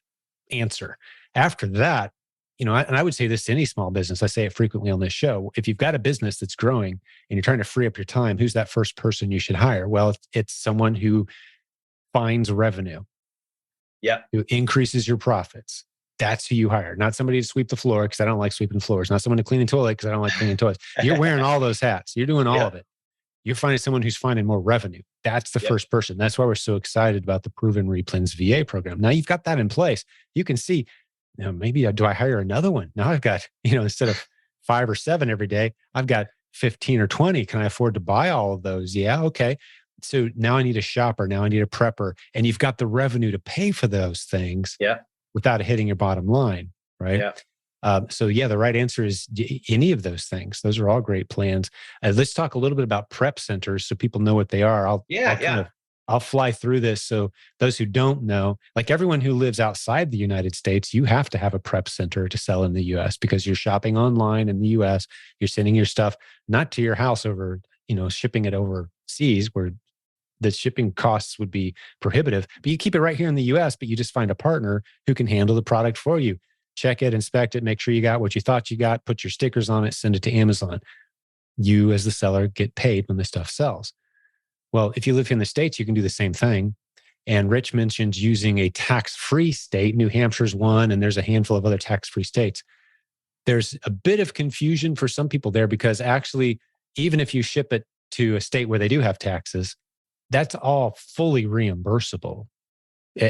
Speaker 1: answer. After that, and I would say this to any small business, I say it frequently on this show, if you've got a business that's growing and you're trying to free up your time, who's that first person you should hire? Well, it's someone who finds revenue.
Speaker 2: Yeah.
Speaker 1: Who increases your profits. That's who you hire. Not somebody to sweep the floor, because I don't like sweeping floors. Not someone to clean the toilet, because I don't like cleaning toilets. You're wearing all those hats. You're doing all of it. You're finding someone who's finding more revenue. That's the first person. That's why we're so excited about the Proven Replens VA program. Now you've got that in place. You can see, maybe do I hire another one? Now I've got, instead of 5 or 7 every day, I've got 15 or 20. Can I afford to buy all of those? Yeah. Okay. So now I need a shopper. Now I need a prepper. And you've got the revenue to pay for those things without hitting your bottom line. Right.
Speaker 2: Yeah.
Speaker 1: The right answer is any of those things. Those are all great plans. Let's talk a little bit about prep centers so people know what they are. I'll fly through this. So those who don't know, like everyone who lives outside the United States, you have to have a prep center to sell in the US, because you're shopping online in the US. You're sending your stuff not to your house over, shipping it overseas where the shipping costs would be prohibitive, but you keep it right here in the US, but you just find a partner who can handle the product for you. Check it, inspect it, make sure you got what you thought you got, put your stickers on it, send it to Amazon. You as the seller get paid when the stuff sells. Well, if you live here in the States, you can do the same thing. And Rich mentioned using a tax-free state. New Hampshire's one, and there's a handful of other tax-free states. There's a bit of confusion for some people there, because actually, even if you ship it to a state where they do have taxes, that's all fully reimbursable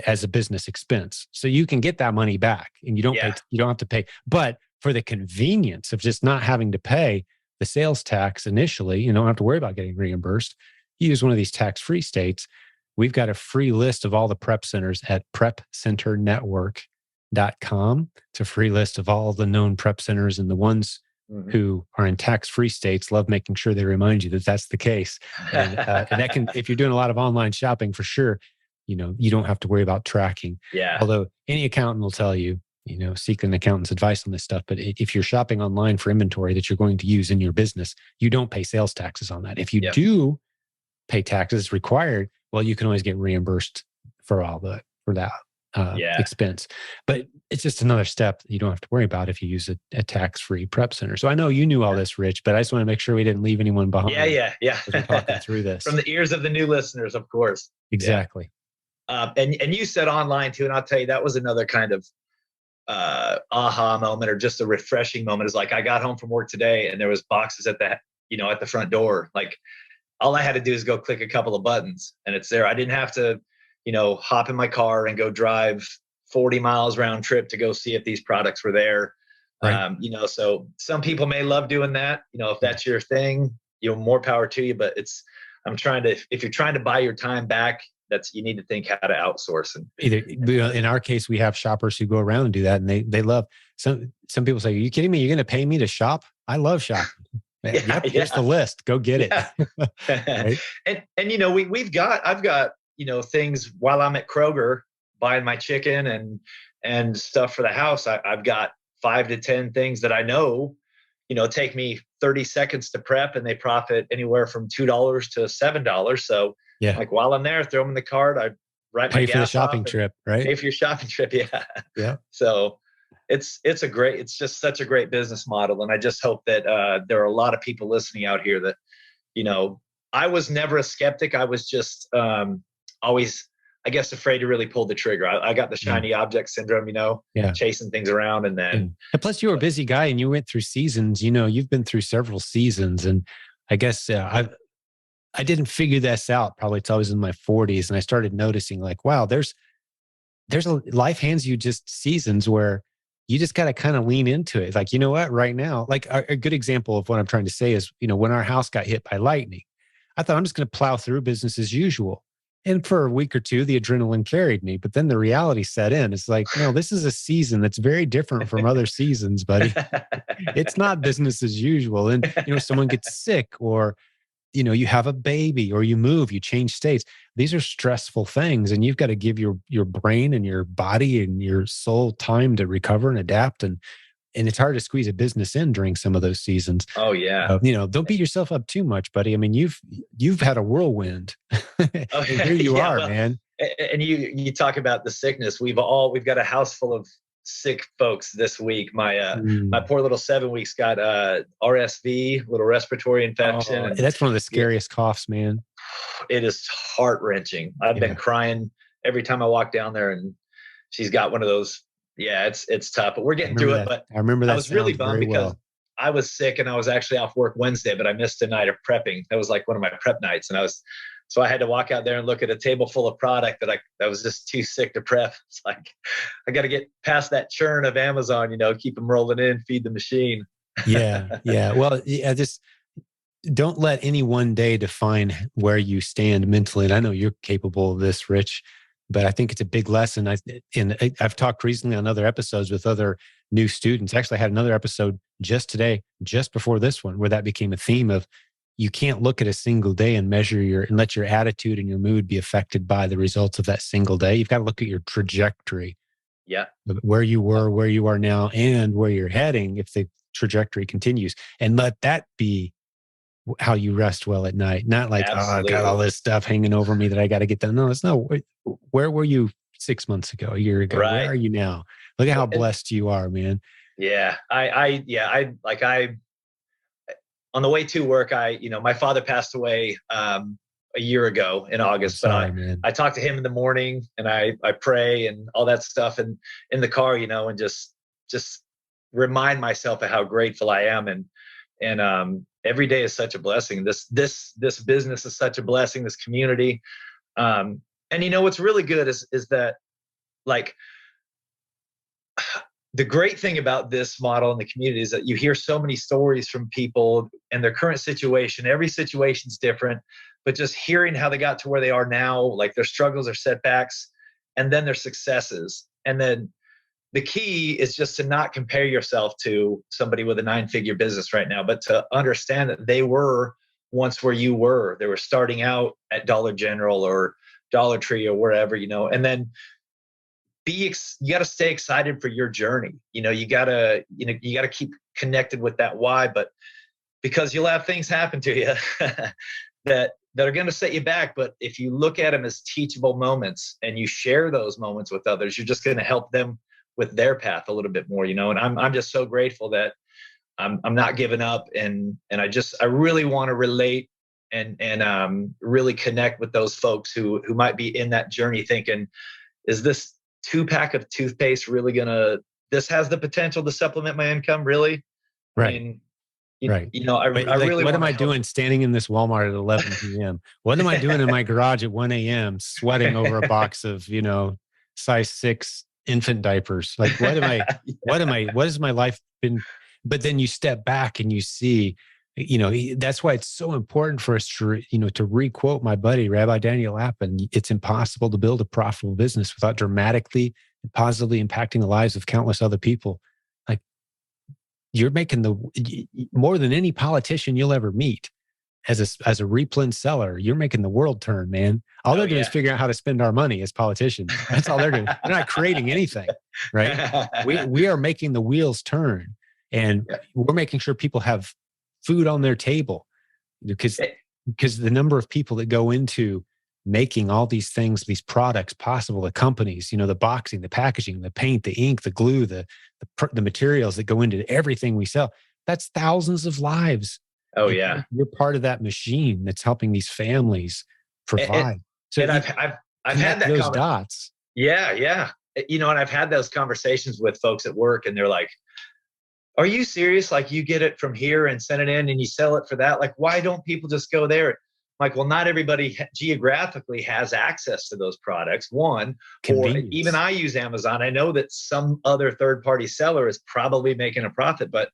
Speaker 1: as a business expense. So you can get that money back, and you don't have to pay. But for the convenience of just not having to pay the sales tax initially, you don't have to worry about getting reimbursed. You use one of these tax-free states. We've got a free list of all the prep centers at prepcenternetwork.com. It's a free list of all the known prep centers, and the ones who are in tax-free states love making sure they remind you that that's the case. And that can, if you're doing a lot of online shopping, for sure, you don't have to worry about tracking.
Speaker 2: Yeah.
Speaker 1: Although any accountant will tell you, seek an accountant's advice on this stuff. But if you're shopping online for inventory that you're going to use in your business, you don't pay sales taxes on that. If you do pay taxes required, well, you can always get reimbursed for that expense. But it's just another step that you don't have to worry about if you use a tax-free prep center. So I know you knew all this, Rich, but I just want to make sure we didn't leave anyone behind.
Speaker 2: Yeah.
Speaker 1: As we're talking through this.
Speaker 2: From the ears of the new listeners, of course.
Speaker 1: Exactly.
Speaker 2: Yeah. And you said online too, and I'll tell you, that was another kind of aha moment, or just a refreshing moment. Is like, I got home from work today and there was boxes at the front door. Like, all I had to do is go click a couple of buttons and it's there. I didn't have to, hop in my car and go drive 40 miles round trip to go see if these products were there. Right. So some people may love doing that. If that's your thing, more power to you. But if you're trying to buy your time back, you need to think how to outsource. And
Speaker 1: in our case, we have shoppers who go around and do that, and they love. Some people say, "Are you kidding me? You're going to pay me to shop? I love shopping." Here's the list. Go get it.
Speaker 2: Right? And I've got things while I'm at Kroger buying my chicken and stuff for the house. I've got 5 to 10 things that I know, take me 30 seconds to prep, and they profit anywhere from $2 to $7. So like, while I'm there, throw them in the cart. I write my gas
Speaker 1: for the shopping trip, right?
Speaker 2: Pay for your shopping trip. Yeah.
Speaker 1: Yeah.
Speaker 2: So it's just such a great business model. And I just hope that there are a lot of people listening out here that, I was never a skeptic. I was just always, I guess, afraid to really pull the trigger. I got the shiny object syndrome, chasing things around. And then,
Speaker 1: and plus you're a busy guy and you went through seasons, you've been through several seasons. And I guess I didn't figure this out probably until I was in my 40s. And I started noticing like, wow, there's life hands you just seasons where you just got to kind of lean into it. Like, you know what, right now, like a good example of what I'm trying to say is, when our house got hit by lightning, I thought I'm just going to plow through business as usual. And for a week or two, the adrenaline carried me. But then the reality set in. It's like, no, this is a season that's very different from other seasons, buddy. It's not business as usual. And, someone gets sick, or, you have a baby, or you move, you change states. These are stressful things. And you've got to give your brain and your body and your soul time to recover and adapt. And it's hard to squeeze a business in during some of those seasons.
Speaker 2: Oh yeah.
Speaker 1: Don't beat yourself up too much, buddy. I mean, you've had a whirlwind. And here you are, man.
Speaker 2: And you talk about the sickness. We've got a house full of sick folks this week. My poor little 7 weeks got RSV, little respiratory infection.
Speaker 1: And that's one of the scariest coughs, man.
Speaker 2: It is heart-wrenching. I've been crying every time I walk down there, and she's got one of those. Yeah, it's tough, but we're getting through it. But
Speaker 1: I remember that.
Speaker 2: I was really bummed because I was sick and I was actually off work Wednesday, but I missed a night of prepping. That was like one of my prep nights. So I had to walk out there and look at a table full of product that was just too sick to prep. It's like, I got to get past that churn of Amazon, keep them rolling in, feed the machine.
Speaker 1: Yeah. Well, just don't let any one day define where you stand mentally. And I know you're capable of this, Rich, but I think it's a big lesson. I've talked recently on other episodes with other new students. Actually, I had another episode just today, just before this one, where that became a theme of, you can't look at a single day and measure and let your attitude and your mood be affected by the results of that single day. You've got to look at your trajectory.
Speaker 2: Yeah.
Speaker 1: Where you were, where you are now, and where you're heading if the trajectory continues. And let that be how you rest well at night. Not like, I've got all this stuff hanging over me that I got to get done. No, where were you 6 months ago, a year ago? Right. Where are you now? Look at how blessed you are, man.
Speaker 2: Yeah. On the way to work, my father passed away a year ago in August. I talk to him in the morning, and I pray and all that stuff, and in the car, and just remind myself of how grateful I am. And every day is such a blessing. This business is such a blessing. This community, and what's really good is that, like, the great thing about this model in the community is that you hear so many stories from people and their current situation. Every situation's different, but just hearing how they got to where they are now, like their struggles or setbacks, and then their successes. And then the key is just to not compare yourself to somebody with a 9-figure business right now, but to understand that they were once where you were. They were starting out at Dollar General or Dollar Tree or wherever, and then you got to stay excited for your journey. You got to keep connected with that why, but because you'll have things happen to you that are going to set you back. But if you look at them as teachable moments and you share those moments with others, you're just going to help them with their path a little bit more, and I'm just so grateful that I'm not giving up. And I really want to relate and really connect with those folks who might be in that journey thinking, is this 2-pack of toothpaste really this has the potential to supplement my income? Really?
Speaker 1: Right.
Speaker 2: I mean,
Speaker 1: Right.
Speaker 2: I really
Speaker 1: what am I
Speaker 2: help.
Speaker 1: doing standing in this Walmart at 11 p.m.? What am I doing in my garage at 1 a.m. sweating over a box of, size 6 infant diapers? Like, what has my life been? But then you step back and you see, that's why it's so important for us to, to requote my buddy, Rabbi Daniel Lapin. It's impossible to build a profitable business without dramatically and positively impacting the lives of countless other people. Like, you're making more than any politician you'll ever meet as a replin seller. You're making the world turn, man. All they're doing is figuring out how to spend our money as politicians. That's all they're doing. They're not creating anything, right? We are making the wheels turn, and we're making sure people have food on their table, because the number of people that go into making all these things, these products possible, the companies, the boxing, the packaging, the paint, the ink, the glue, the materials that go into everything we sell, that's thousands of lives.
Speaker 2: Oh, yeah.
Speaker 1: You're part of that machine that's helping these families provide.
Speaker 2: And I've had that
Speaker 1: those dots.
Speaker 2: Yeah. Yeah. And I've had those conversations with folks at work, and they're like, are you serious? Like, you get it from here and send it in and you sell it for that? Like, why don't people just go there? Like, well, not everybody geographically has access to those products. One, or even I use Amazon. I know that some other third-party seller is probably making a profit, but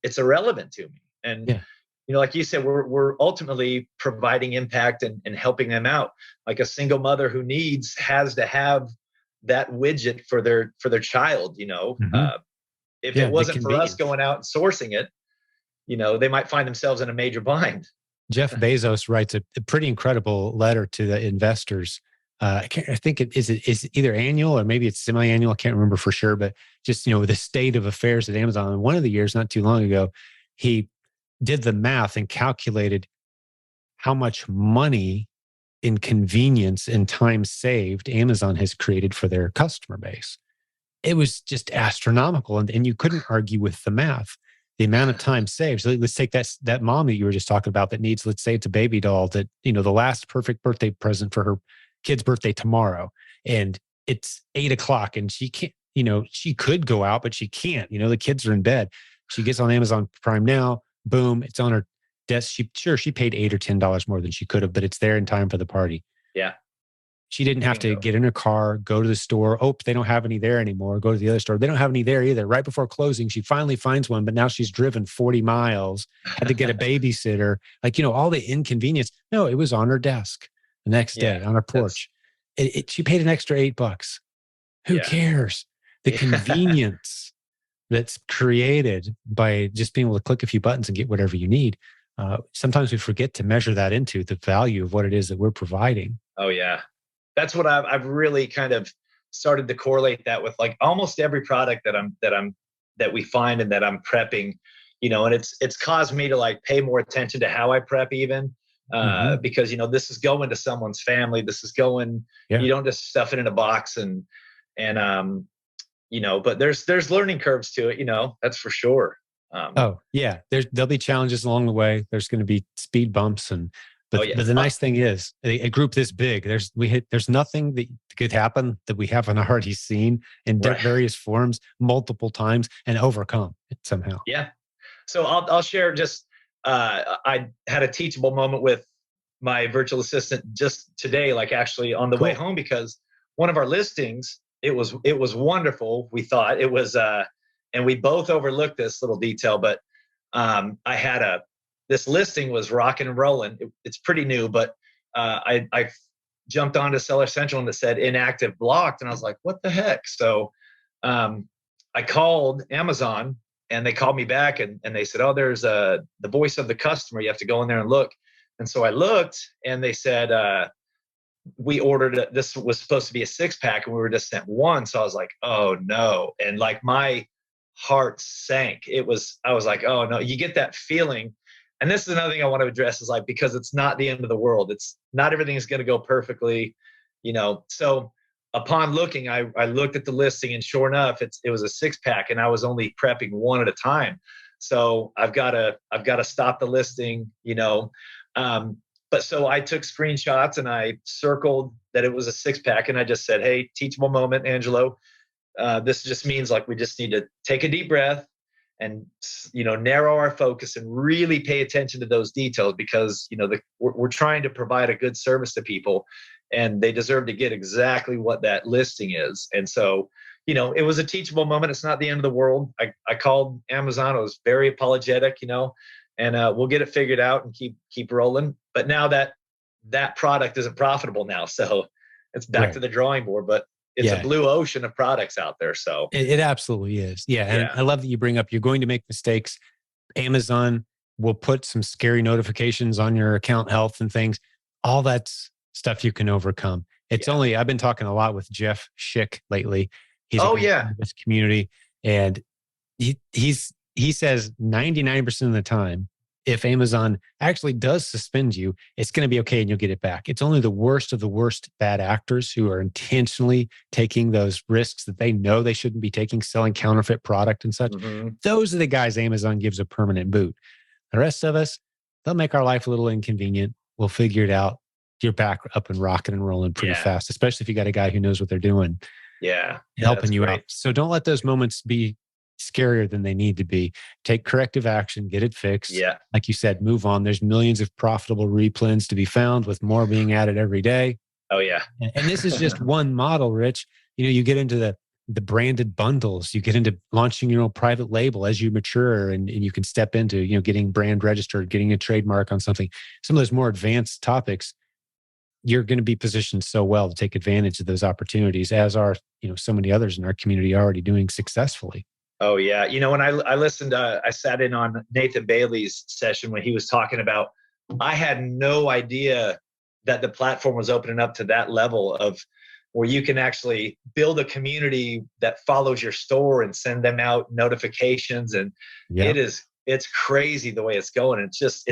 Speaker 2: it's irrelevant to me. And like you said, we're ultimately providing impact and helping them out. Like, a single mother who has to have that widget for their child. If it wasn't for us going out and sourcing it, they might find themselves in a major bind.
Speaker 1: Jeff Bezos writes a pretty incredible letter to the investors. I think it is either annual or maybe it's semi-annual. I can't remember for sure, but just, the state of affairs at Amazon. And one of the years, not too long ago, he did the math and calculated how much money in convenience and time saved Amazon has created for their customer base. It was just astronomical. And you couldn't argue with the math. The amount of time saved. So let's take that mom that you were just talking about that needs, let's say it's a baby doll that, the last perfect birthday present for her kid's birthday tomorrow. And it's 8:00 and she can't, she could go out, but she can't, the kids are in bed. She gets on Amazon Prime now, boom, it's on her desk. She paid $8 or $10 more than she could have, but it's there in time for the party.
Speaker 2: Yeah.
Speaker 1: She didn't have to get in her car, go to the store. Oh, they don't have any there anymore. Go to the other store. They don't have any there either. Right before closing, she finally finds one, but now she's driven 40 miles, had to get a babysitter. Like, all the inconvenience. No, it was on her desk the next day on her porch. She paid an extra $8. Who cares? The convenience that's created by just being able to click a few buttons and get whatever you need. Sometimes we forget to measure that into the value of what it is that we're providing.
Speaker 2: Oh, yeah. That's what I've really kind of started to correlate that with, like, almost every product that we find and that I'm prepping, and it's caused me to, like, pay more attention to how I prep even, because, this is going to someone's family. This is going, you don't just stuff it in a box and but there's learning curves to it, that's for sure.
Speaker 1: There'll be challenges along the way. There's going to be speed bumps but the nice thing is, a group this big, there's nothing that could happen that we haven't already seen in various forms multiple times and overcome it somehow.
Speaker 2: Yeah. So I'll share just, I had a teachable moment with my virtual assistant just today, like actually on the way home, because one of our listings, it was wonderful. We thought it was, and we both overlooked this little detail, but I had this listing was rocking and rolling. It's pretty new, but I jumped onto Seller Central and it said inactive blocked. And I was like, what the heck? So I called Amazon and they called me back and they said, oh, there's the voice of the customer. You have to go in there and look. And so I looked and they said, we ordered this was supposed to be a 6-pack and we were just sent one. So I was like, oh no. And like my heart sank. I was like, oh no, you get that feeling. And this is another thing I want to address is like, because it's not the end of the world. It's not everything is going to go perfectly, So upon looking, I looked at the listing and sure enough, it was a 6-pack and I was only prepping one at a time. So I've got to stop the listing, but so I took screenshots and I circled that it was a 6-pack and I just said, hey, teachable moment, Angelo. This just means like we just need to take a deep breath and narrow our focus and really pay attention to those details because we're trying to provide a good service to people and they deserve to get exactly what that listing is. And so it was a teachable moment. It's not the end of the world. I called Amazon. I was very apologetic, and we'll get it figured out and keep rolling. But now that product isn't profitable now, so it's back to the drawing board. But it's a blue ocean of products out there. So
Speaker 1: it absolutely is. Yeah. And I love that you bring up, you're going to make mistakes. Amazon will put some scary notifications on your account health and things. All that's stuff you can overcome. I've been talking a lot with Jeff Schick lately. He's in this community. And he says 99% of the time, if Amazon actually does suspend you, it's going to be okay and you'll get it back. It's only the worst of the worst bad actors who are intentionally taking those risks that they know they shouldn't be taking, selling counterfeit product and such. Mm-hmm. Those are the guys Amazon gives a permanent boot. The rest of us, they'll make our life a little inconvenient. We'll figure it out. You're back up and rocking and rolling pretty fast, especially if you got a guy who knows what they're doing. Helping you out. So don't let those moments be scarier than they need to be. Take corrective action, get it fixed. Like you said, move on. There's millions of profitable replens to be found with more being added every day.
Speaker 2: Oh yeah.
Speaker 1: And this is just one model, Rich. You get into the branded bundles, you get into launching your own private label as you mature and you can step into, getting brand registered, getting a trademark on something. Some of those more advanced topics, you're going to be positioned so well to take advantage of those opportunities, as are, so many others in our community already doing successfully.
Speaker 2: Oh yeah. When I listened, I sat in on Nathan Bailey's session when he was talking about, I had no idea that the platform was opening up to that level of where you can actually build a community that follows your store and send them out notifications. And it's crazy the way it's going. It just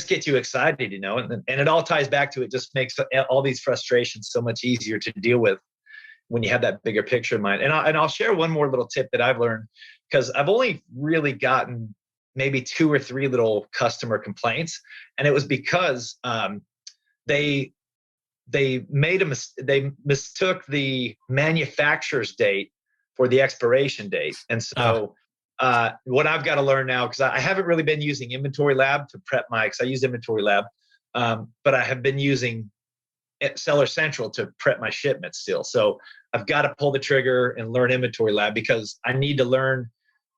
Speaker 2: gets you excited, and it all ties back to, it just makes all these frustrations so much easier to deal with when you have that bigger picture in mind. And I'll share one more little tip that I've learned, because I've only really gotten maybe 2 or 3 little customer complaints. And it was because they mistook the manufacturer's date for the expiration date. And so what I've got to learn now, because I haven't really been using Inventory Lab to prep because I use Inventory Lab, but I have been using Seller Central to prep my shipments still. So I've got to pull the trigger and learn Inventory Lab, because I need to learn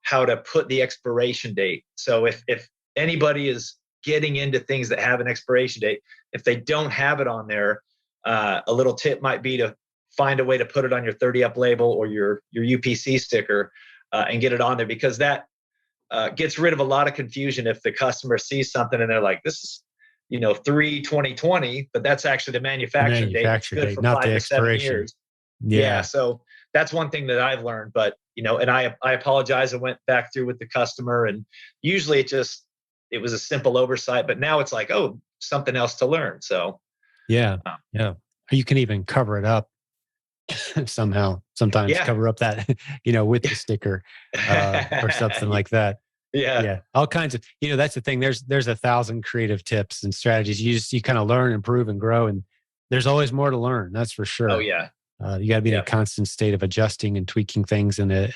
Speaker 2: how to put the expiration date. So if anybody is getting into things that have an expiration date, if they don't have it on there, a little tip might be to find a way to put it on your 30-up label or your UPC sticker and get it on there, because that gets rid of a lot of confusion. If the customer sees something and they're like, this is 3/20/20, but that's actually the manufacturing date. It's good for
Speaker 1: not
Speaker 2: 5
Speaker 1: the
Speaker 2: to 7
Speaker 1: expiration.
Speaker 2: years. Yeah. So that's one thing that I've learned, but and I apologize. I went back through with the customer, and usually it was a simple oversight, but now it's like, oh, something else to learn. So
Speaker 1: you can even cover it up somehow. Sometimes cover up that, with the sticker or something like that. Yeah. All kinds of, that's the thing. There's 1,000 creative tips and strategies. You kind of learn, improve, and grow. And there's always more to learn. That's for sure.
Speaker 2: Oh yeah.
Speaker 1: You got to be in a constant state of adjusting and tweaking things in a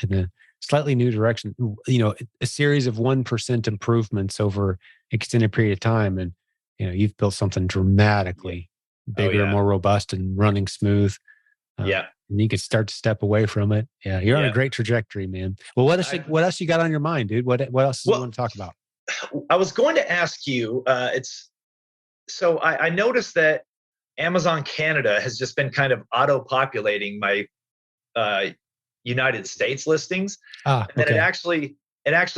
Speaker 1: slightly new direction. A series of 1% improvements over extended period of time. And, you've built something dramatically bigger, more robust, and running smooth. And you could start to step away from it. Yeah, you're on a great trajectory, man. Well, what else you got on your mind, dude? What else do you want to talk about?
Speaker 2: I was going to ask you. I noticed that Amazon Canada has just been kind of auto-populating my United States listings. And then it actually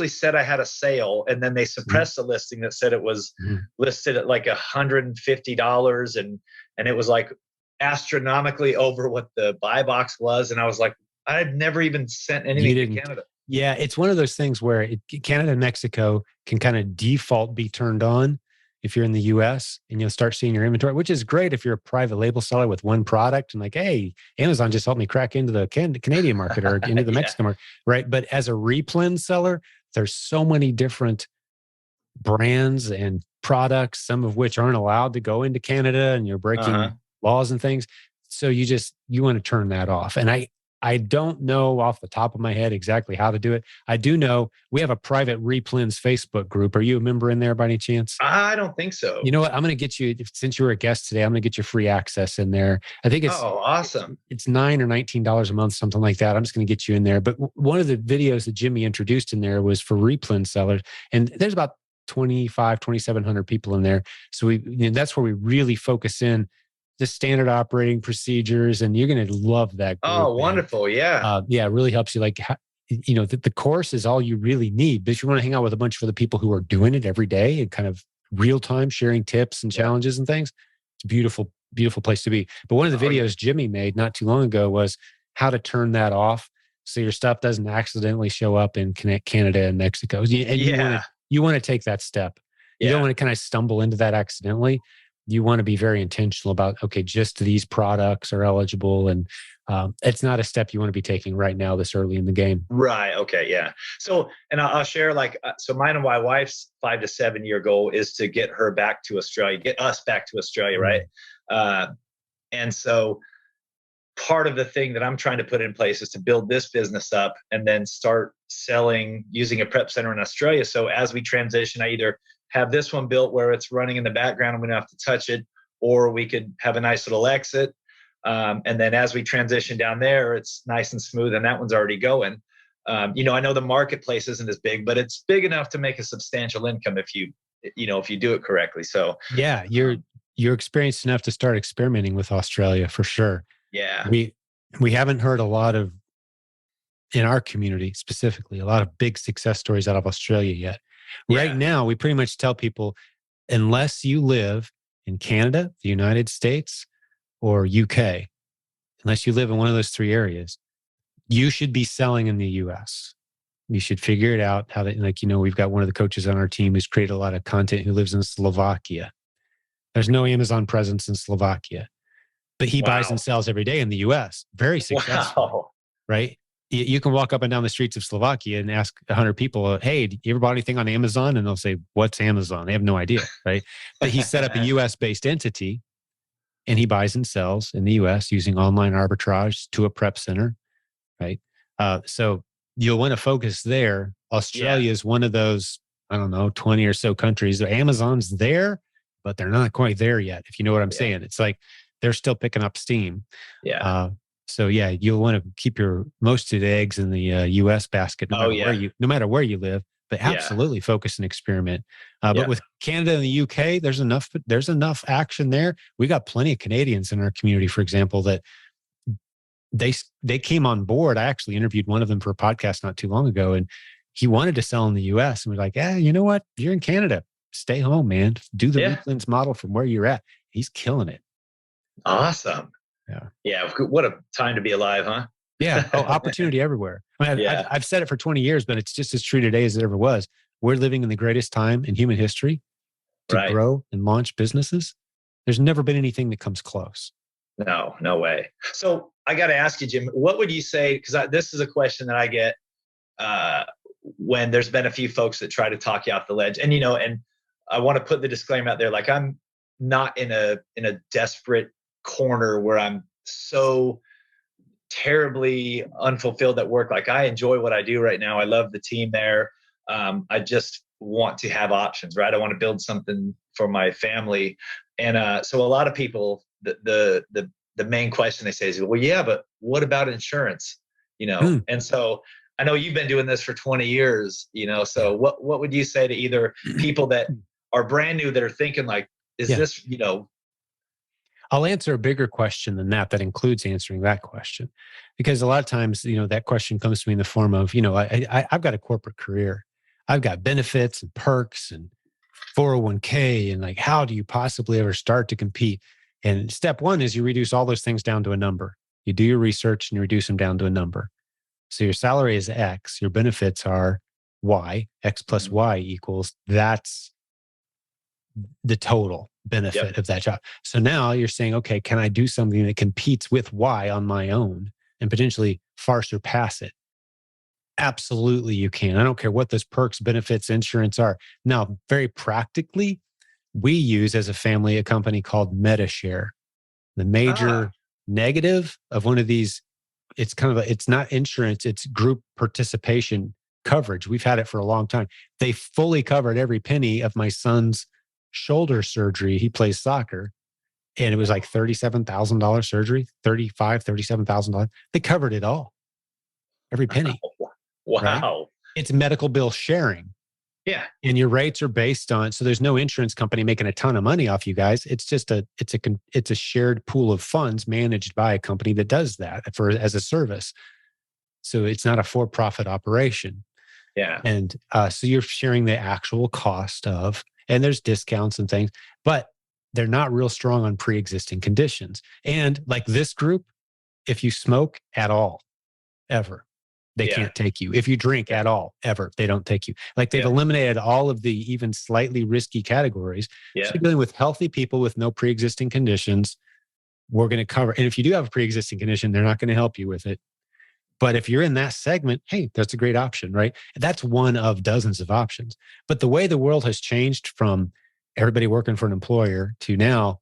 Speaker 2: said I had a sale, and then they suppressed the listing that said it was listed at like $150, and and it was like astronomically over what the buy box was. And I was like, I've never even sent anything to Canada.
Speaker 1: Yeah, it's one of those things where Canada and Mexico can kind of default be turned on if you're in the US, and you'll start seeing your inventory, which is great if you're a private label seller with one product and like, hey, Amazon just helped me crack into the Canadian market or into the Mexican market, right? But as a replen seller, there's so many different brands and products, some of which aren't allowed to go into Canada, and you're breaking laws and things. So you want to turn that off. And I don't know off the top of my head exactly how to do it. I do know we have a private Replens Facebook group. Are you a member in there by any chance?
Speaker 2: I don't think so.
Speaker 1: You know what? I'm going to get you, since you were a guest today, I'm going to get you free access in there. I think it's
Speaker 2: awesome.
Speaker 1: It's $9 or $19 a month, something like that. I'm just going to get you in there. But one of the videos that Jimmy introduced in there was for Replen sellers, and there's about 2,700 people in there. So that's where we really focus in the standard operating procedures, and you're going to love that group.
Speaker 2: Oh, wonderful. Yeah.
Speaker 1: Yeah, it really helps you. Like, the course is all you really need, but if you want to hang out with a bunch of other people who are doing it every day and kind of real time sharing tips and challenges and things, it's a beautiful, beautiful place to be. But one of the videos Jimmy made not too long ago was how to turn that off so your stuff doesn't accidentally show up in Canada and Mexico. And you want to take that step. You don't want to kind of stumble into that accidentally. You want to be very intentional about, okay, just these products are eligible. And it's not a step you want to be taking right now this early in the game.
Speaker 2: Right. Okay. Yeah. So, and I'll share so mine and my wife's 5 to 7 year goal is to get her back to Australia, get us back to Australia. Right. And so part of the thing that I'm trying to put in place is to build this business up and then start selling using a prep center in Australia. So as we transition, I either have this one built where it's running in the background and we don't have to touch it, or we could have a nice little exit. And then as we transition down there, it's nice and smooth, and that one's already going. I know the marketplace isn't as big, but it's big enough to make a substantial income if you do it correctly. So
Speaker 1: yeah, you're experienced enough to start experimenting with Australia for sure.
Speaker 2: Yeah.
Speaker 1: We haven't heard a lot of, in our community specifically, a lot of big success stories out of Australia yet. Right now, we pretty much tell people, unless you live in Canada, the United States, or UK, unless you live in one of those three areas, you should be selling in the US. You should figure it out how to, we've got one of the coaches on our team who's created a lot of content who lives in Slovakia. There's no Amazon presence in Slovakia, but he buys and sells every day in the US. Very successful, right? You can walk up and down the streets of Slovakia and ask 100 people, hey, do you ever bought anything on Amazon? And they'll say, what's Amazon? They have no idea, right? But he set up a US-based entity, and he buys and sells in the US using online arbitrage to a prep center, right? So you'll want to focus there. Australia is one of those, 20 or so countries. Amazon's there, but they're not quite there yet, if you know what I'm saying. It's like they're still picking up steam. So you'll want to keep your most of the eggs in the U.S. basket, no matter where you live. But absolutely focus and experiment. But with Canada and the U.K., there's enough action there. We got plenty of Canadians in our community, for example, that they came on board. I actually interviewed one of them for a podcast not too long ago, and he wanted to sell in the U.S. and we're like, you know what? You're in Canada. Stay home, man. Do the Replens model from where you're at. He's killing it.
Speaker 2: Awesome. Yeah. What a time to be alive, huh?
Speaker 1: Yeah. Opportunity everywhere. I've said it for 20 years, but it's just as true today as it ever was. We're living in the greatest time in human history to grow and launch businesses. There's never been anything that comes close.
Speaker 2: No way. So I got to ask you, Jim, what would you say? Because this is a question that I get when there's been a few folks that try to talk you off the ledge. And, and I want to put the disclaimer out there. Like, I'm not in a desperate corner where I'm so terribly unfulfilled at work. Like, I enjoy what I do right now. I love the team there. I just want to have options, right? I want to build something for my family. And so a lot of people, the main question they say is, well, yeah, but what about insurance? And so I know you've been doing this for 20 years, so what would you say to either people that are brand new that are thinking like, is this,
Speaker 1: I'll answer a bigger question than that includes answering that question, because a lot of times, that question comes to me in the form of, I've got a corporate career. I've got benefits and perks and 401k, and like, how do you possibly ever start to compete? And step one is you reduce all those things down to a number. You do your research and you reduce them down to a number. So your salary is X, your benefits are Y, X plus Y equals, that's the total benefit of that job. So now you're saying, okay, can I do something that competes with Y on my own and potentially far surpass it? Absolutely, you can. I don't care what those perks, benefits, insurance are. Now, very practically, we use as a family a company called MetaShare. The major negative of one of these, it's kind of it's not insurance, it's group participation coverage. We've had it for a long time. They fully covered every penny of my son's shoulder surgery. He plays soccer. And it was like $37,000 surgery, $37,000. They covered it all. Every penny.
Speaker 2: Wow.
Speaker 1: Right? It's medical bill sharing.
Speaker 2: Yeah.
Speaker 1: And your rates are based on, so there's no insurance company making a ton of money off you guys. It's just it's a shared pool of funds managed by a company that does that as a service. So it's not a for-profit operation.
Speaker 2: Yeah.
Speaker 1: And so you're sharing the actual cost of, and there's discounts and things, but they're not real strong on pre-existing conditions. And like this group, if you smoke at all, ever, they can't take you. If you drink at all, ever, they don't take you. Like they've eliminated all of the even slightly risky categories. So you're dealing with healthy people with no pre-existing conditions. We're going to cover. And if you do have a pre-existing condition, they're not going to help you with it. But if you're in that segment, hey, that's a great option, right? That's one of dozens of options. But the way the world has changed from everybody working for an employer to now,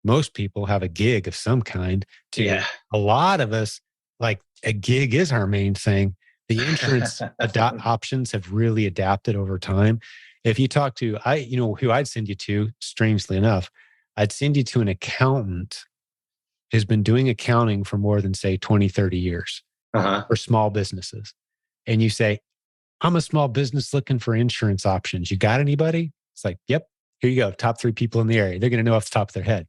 Speaker 1: most people have a gig of some kind to a lot of us, like a gig is our main thing. The insurance options have really adapted over time. If you talk to, who I'd send you to, strangely enough, I'd send you to an accountant who's been doing accounting for more than, say, 20, 30 years for small businesses. And you say, I'm a small business looking for insurance options. You got anybody? It's like, yep, here you go. Top 3 people in the area. They're going to know off the top of their head.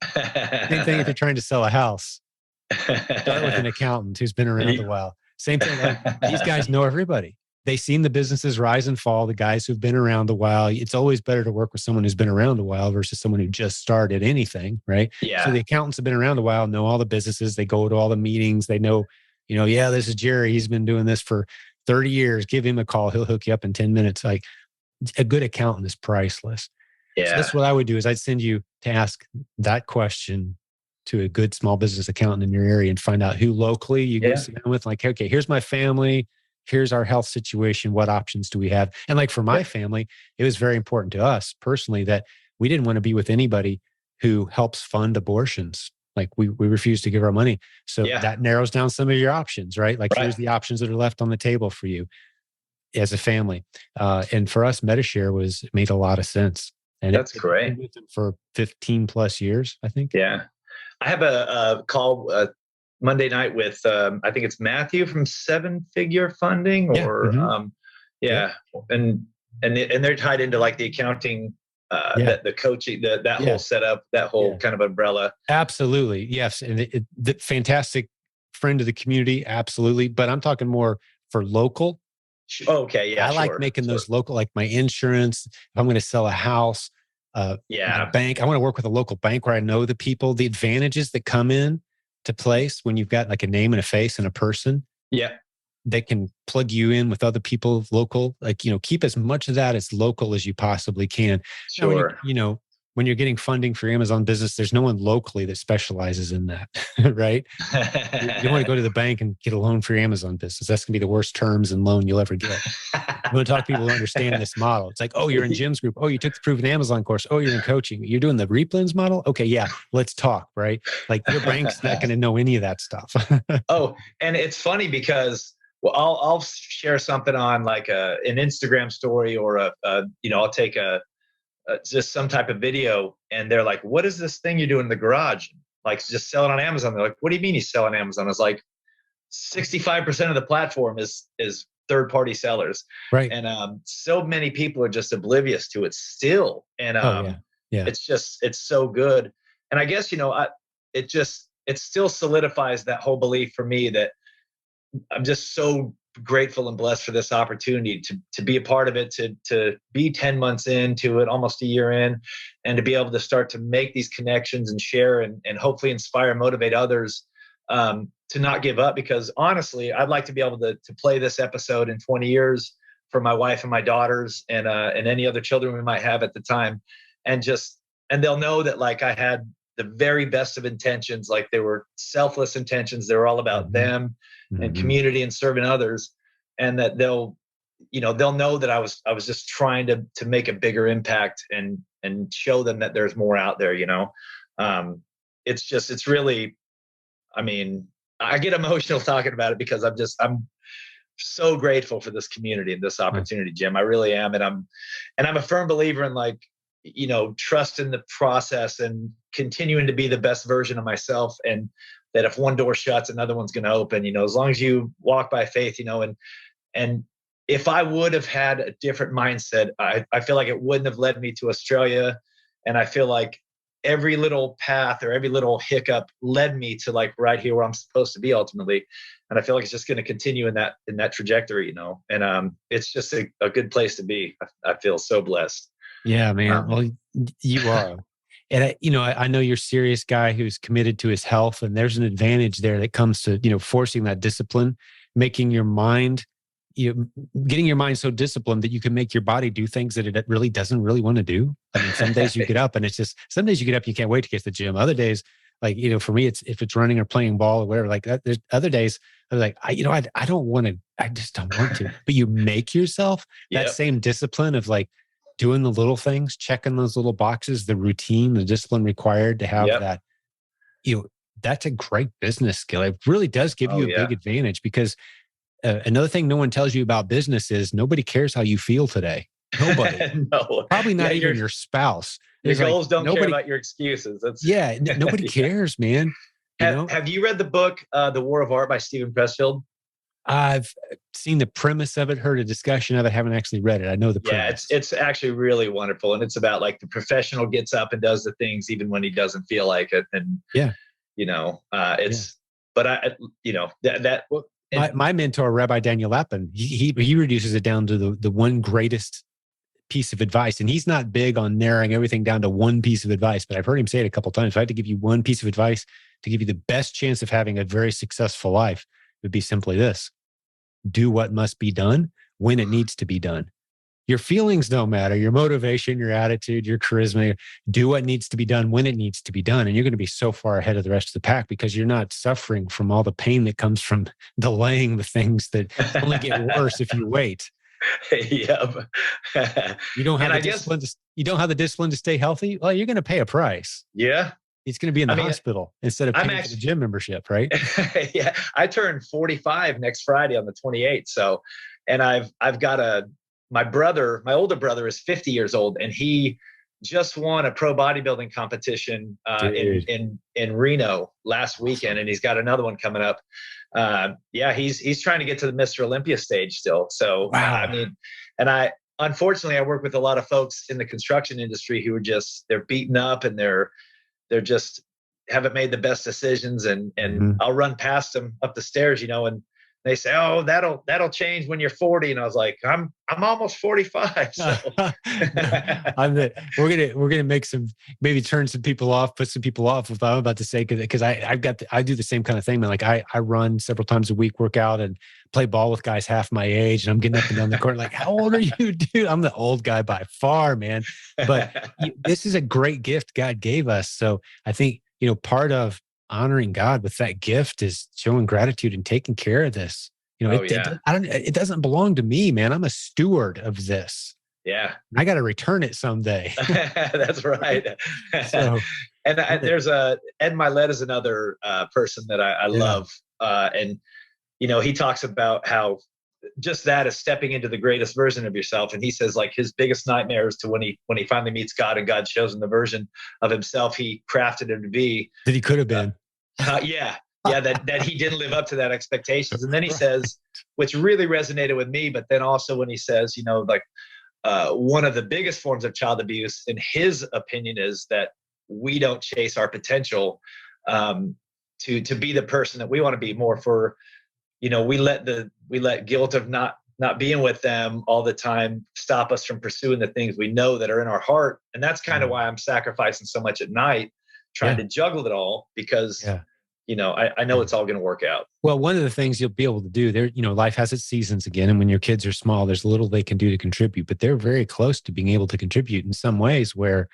Speaker 1: Same thing if you're trying to sell a house. Start with an accountant who's been around a while. Same thing. Like, these guys know everybody. They've seen the businesses rise and fall, the guys who've been around a while. It's always better to work with someone who's been around a while versus someone who just started anything, right?
Speaker 2: Yeah.
Speaker 1: So the accountants have been around a while, know all the businesses. They go to all the meetings. They know, this is Jerry. He's been doing this for 30 years. Give him a call. He'll hook you up in 10 minutes. Like, a good accountant is priceless.
Speaker 2: Yeah.
Speaker 1: So that's what I would do is I'd send you to ask that question to a good small business accountant in your area and find out who locally you can sit down with. Like, okay, here's my family. Here's our health situation. What options do we have? And like for my family, it was very important to us personally that we didn't want to be with anybody who helps fund abortions. Like we refuse to give our money. So that narrows down some of your options, right? Like here's the options that are left on the table for you as a family. And for us, MetaShare made a lot of sense. And
Speaker 2: that's great.
Speaker 1: For 15 plus years, I think.
Speaker 2: Yeah. I have a call Monday night with, I think it's Matthew from 7 Figure Funding and they're tied into like the accounting, the coaching, that whole setup, that whole kind of umbrella.
Speaker 1: Absolutely. Yes. And the fantastic friend of the community. Absolutely. But I'm talking more for local.
Speaker 2: Okay. Yeah.
Speaker 1: I like making those local, like my insurance. If I'm going to sell a house, my bank, I want to work with a local bank where I know the people, the advantages that come in to place when you've got like a name and a face and a person.
Speaker 2: Yeah.
Speaker 1: They can plug you in with other people local, like, keep as much of that as local as you possibly can.
Speaker 2: Sure.
Speaker 1: Now, when you're getting funding for Amazon Business, there's no one locally that specializes in that, right? You don't want to go to the bank and get a loan for your Amazon Business. That's going to be the worst terms and loan you'll ever get. You want to talk to people who understand this model. It's like, oh, you're in Jim's group. Oh, you took the Proven Amazon course. Oh, you're in coaching. You're doing the Replens model? Okay, yeah, let's talk, right? Like your bank's not going to know any of that stuff.
Speaker 2: Oh, and it's funny because I'll share something on like an Instagram story or I'll take just some type of video and they're like, what is this thing you do in the garage? Like just sell it on Amazon. They're like, what do you mean you sell on Amazon? It's like 65% of the platform is third-party sellers.
Speaker 1: Right.
Speaker 2: And so many people are just oblivious to it still. And it's so good. And I guess, it still solidifies that whole belief for me that I'm just so grateful and blessed for this opportunity to be a part of it, to be 10 months into it, almost a year in, and to be able to start to make these connections and share and hopefully inspire, motivate others to not give up. Because honestly, I'd like to be able to play this episode in 20 years for my wife and my daughters and any other children we might have at the time. And they'll know that like I had the very best of intentions, like they were selfless intentions. They were all about them and community and serving others. And that they'll know that I was just trying to make a bigger impact and show them that there's more out there, it's really, I mean, I get emotional talking about it because I'm so grateful for this community and this opportunity, Jim. I really am. And I'm a firm believer in like, trust in the process and continuing to be the best version of myself. And that if one door shuts, another one's going to open, as long as you walk by faith, and if I would have had a different mindset, I feel like it wouldn't have led me to Australia. And I feel like every little path or every little hiccup led me to like right here where I'm supposed to be ultimately. And I feel like it's just going to continue in that trajectory, and it's just a good place to be. I feel so blessed.
Speaker 1: Yeah, man. Well, you are. And I know you're a serious guy who's committed to his health, and there's an advantage there that comes to, forcing that discipline, making your mind, getting your mind so disciplined that you can make your body do things that it really doesn't really want to do. I mean, some days you get up and it's just, some days you get up and you can't wait to get to the gym. Other days, like, for me, it's if it's running or playing ball or whatever, like that. There's other days I'm like, I don't want to, I just don't want to, but you make yourself that same discipline of like doing the little things, checking those little boxes, the routine, the discipline required to have that, that's a great business skill. It really does give you a big advantage because another thing no one tells you about business is nobody cares how you feel today. Nobody.
Speaker 2: No.
Speaker 1: Probably not even your spouse.
Speaker 2: Your goals don't care about your excuses.
Speaker 1: Nobody cares, man.
Speaker 2: Have you read the book, The War of Art by Stephen Pressfield?
Speaker 1: I've seen the premise of it, heard a discussion of it, haven't actually read it. I know the premise.
Speaker 2: It's actually really wonderful. And it's about like the professional gets up and does the things even when he doesn't feel like it. And,
Speaker 1: my mentor, Rabbi Daniel Lapin, he reduces it down to the one greatest piece of advice. And he's not big on narrowing everything down to one piece of advice, but I've heard him say it a couple of times. If I had to give you one piece of advice to give you the best chance of having a very successful life, it would be simply this: do what must be done when it needs to be done. Your feelings don't matter. Your motivation, your attitude, your charisma, do what needs to be done when it needs to be done. And you're going to be so far ahead of the rest of the pack because you're not suffering from all the pain that comes from delaying the things that only get worse if you wait. You don't have you don't have the discipline to stay healthy. Well, you're going to pay a price.
Speaker 2: Yeah.
Speaker 1: It's going to be in the hospital instead of paying for the gym membership, right?
Speaker 2: Yeah. I turn 45 next Friday on the 28th. So, and I've got my older brother is 50 years old, and he just won a pro bodybuilding competition in Reno last weekend, and he's got another one coming up. He's trying to get to the Mr. Olympia stage still. So, wow. Unfortunately, I work with a lot of folks in the construction industry who are they're beaten up and they're just haven't made the best decisions. And I'll run past them up the stairs, and they say, "Oh, that'll change when you're 40." And I was like, I'm almost 45. So.
Speaker 1: We're gonna make maybe turn some people off, put some people off with what I'm about to say, because I do the same kind of thing, man. Like I run several times a week, work out, and play ball with guys half my age, and I'm getting up and down the court like, how old are you, dude? I'm the old guy by far, man. But this is a great gift God gave us. So I think part of honoring God with that gift is showing gratitude and taking care of this. It doesn't belong to me, man. I'm a steward of this.
Speaker 2: Yeah.
Speaker 1: I got to return it someday.
Speaker 2: That's right. There's Ed Milet is another person that I love. And he talks about how just that is stepping into the greatest version of yourself. And he says like his biggest nightmare is to when he finally meets God and God shows him the version of himself he crafted him to be.
Speaker 1: That he could have been.
Speaker 2: That he didn't live up to that expectations. And then he says, which really resonated with me, but then also when he says, one of the biggest forms of child abuse, in his opinion, is that we don't chase our potential to be the person that we want to be more for we let guilt of not being with them all the time stop us from pursuing the things we know that are in our heart. And that's kind of why I'm sacrificing so much at night, trying to juggle it all, because I know it's all going to work out.
Speaker 1: Well, one of the things you'll be able to do there, life has its seasons again. And when your kids are small, there's little they can do to contribute, but they're very close to being able to contribute in some ways where,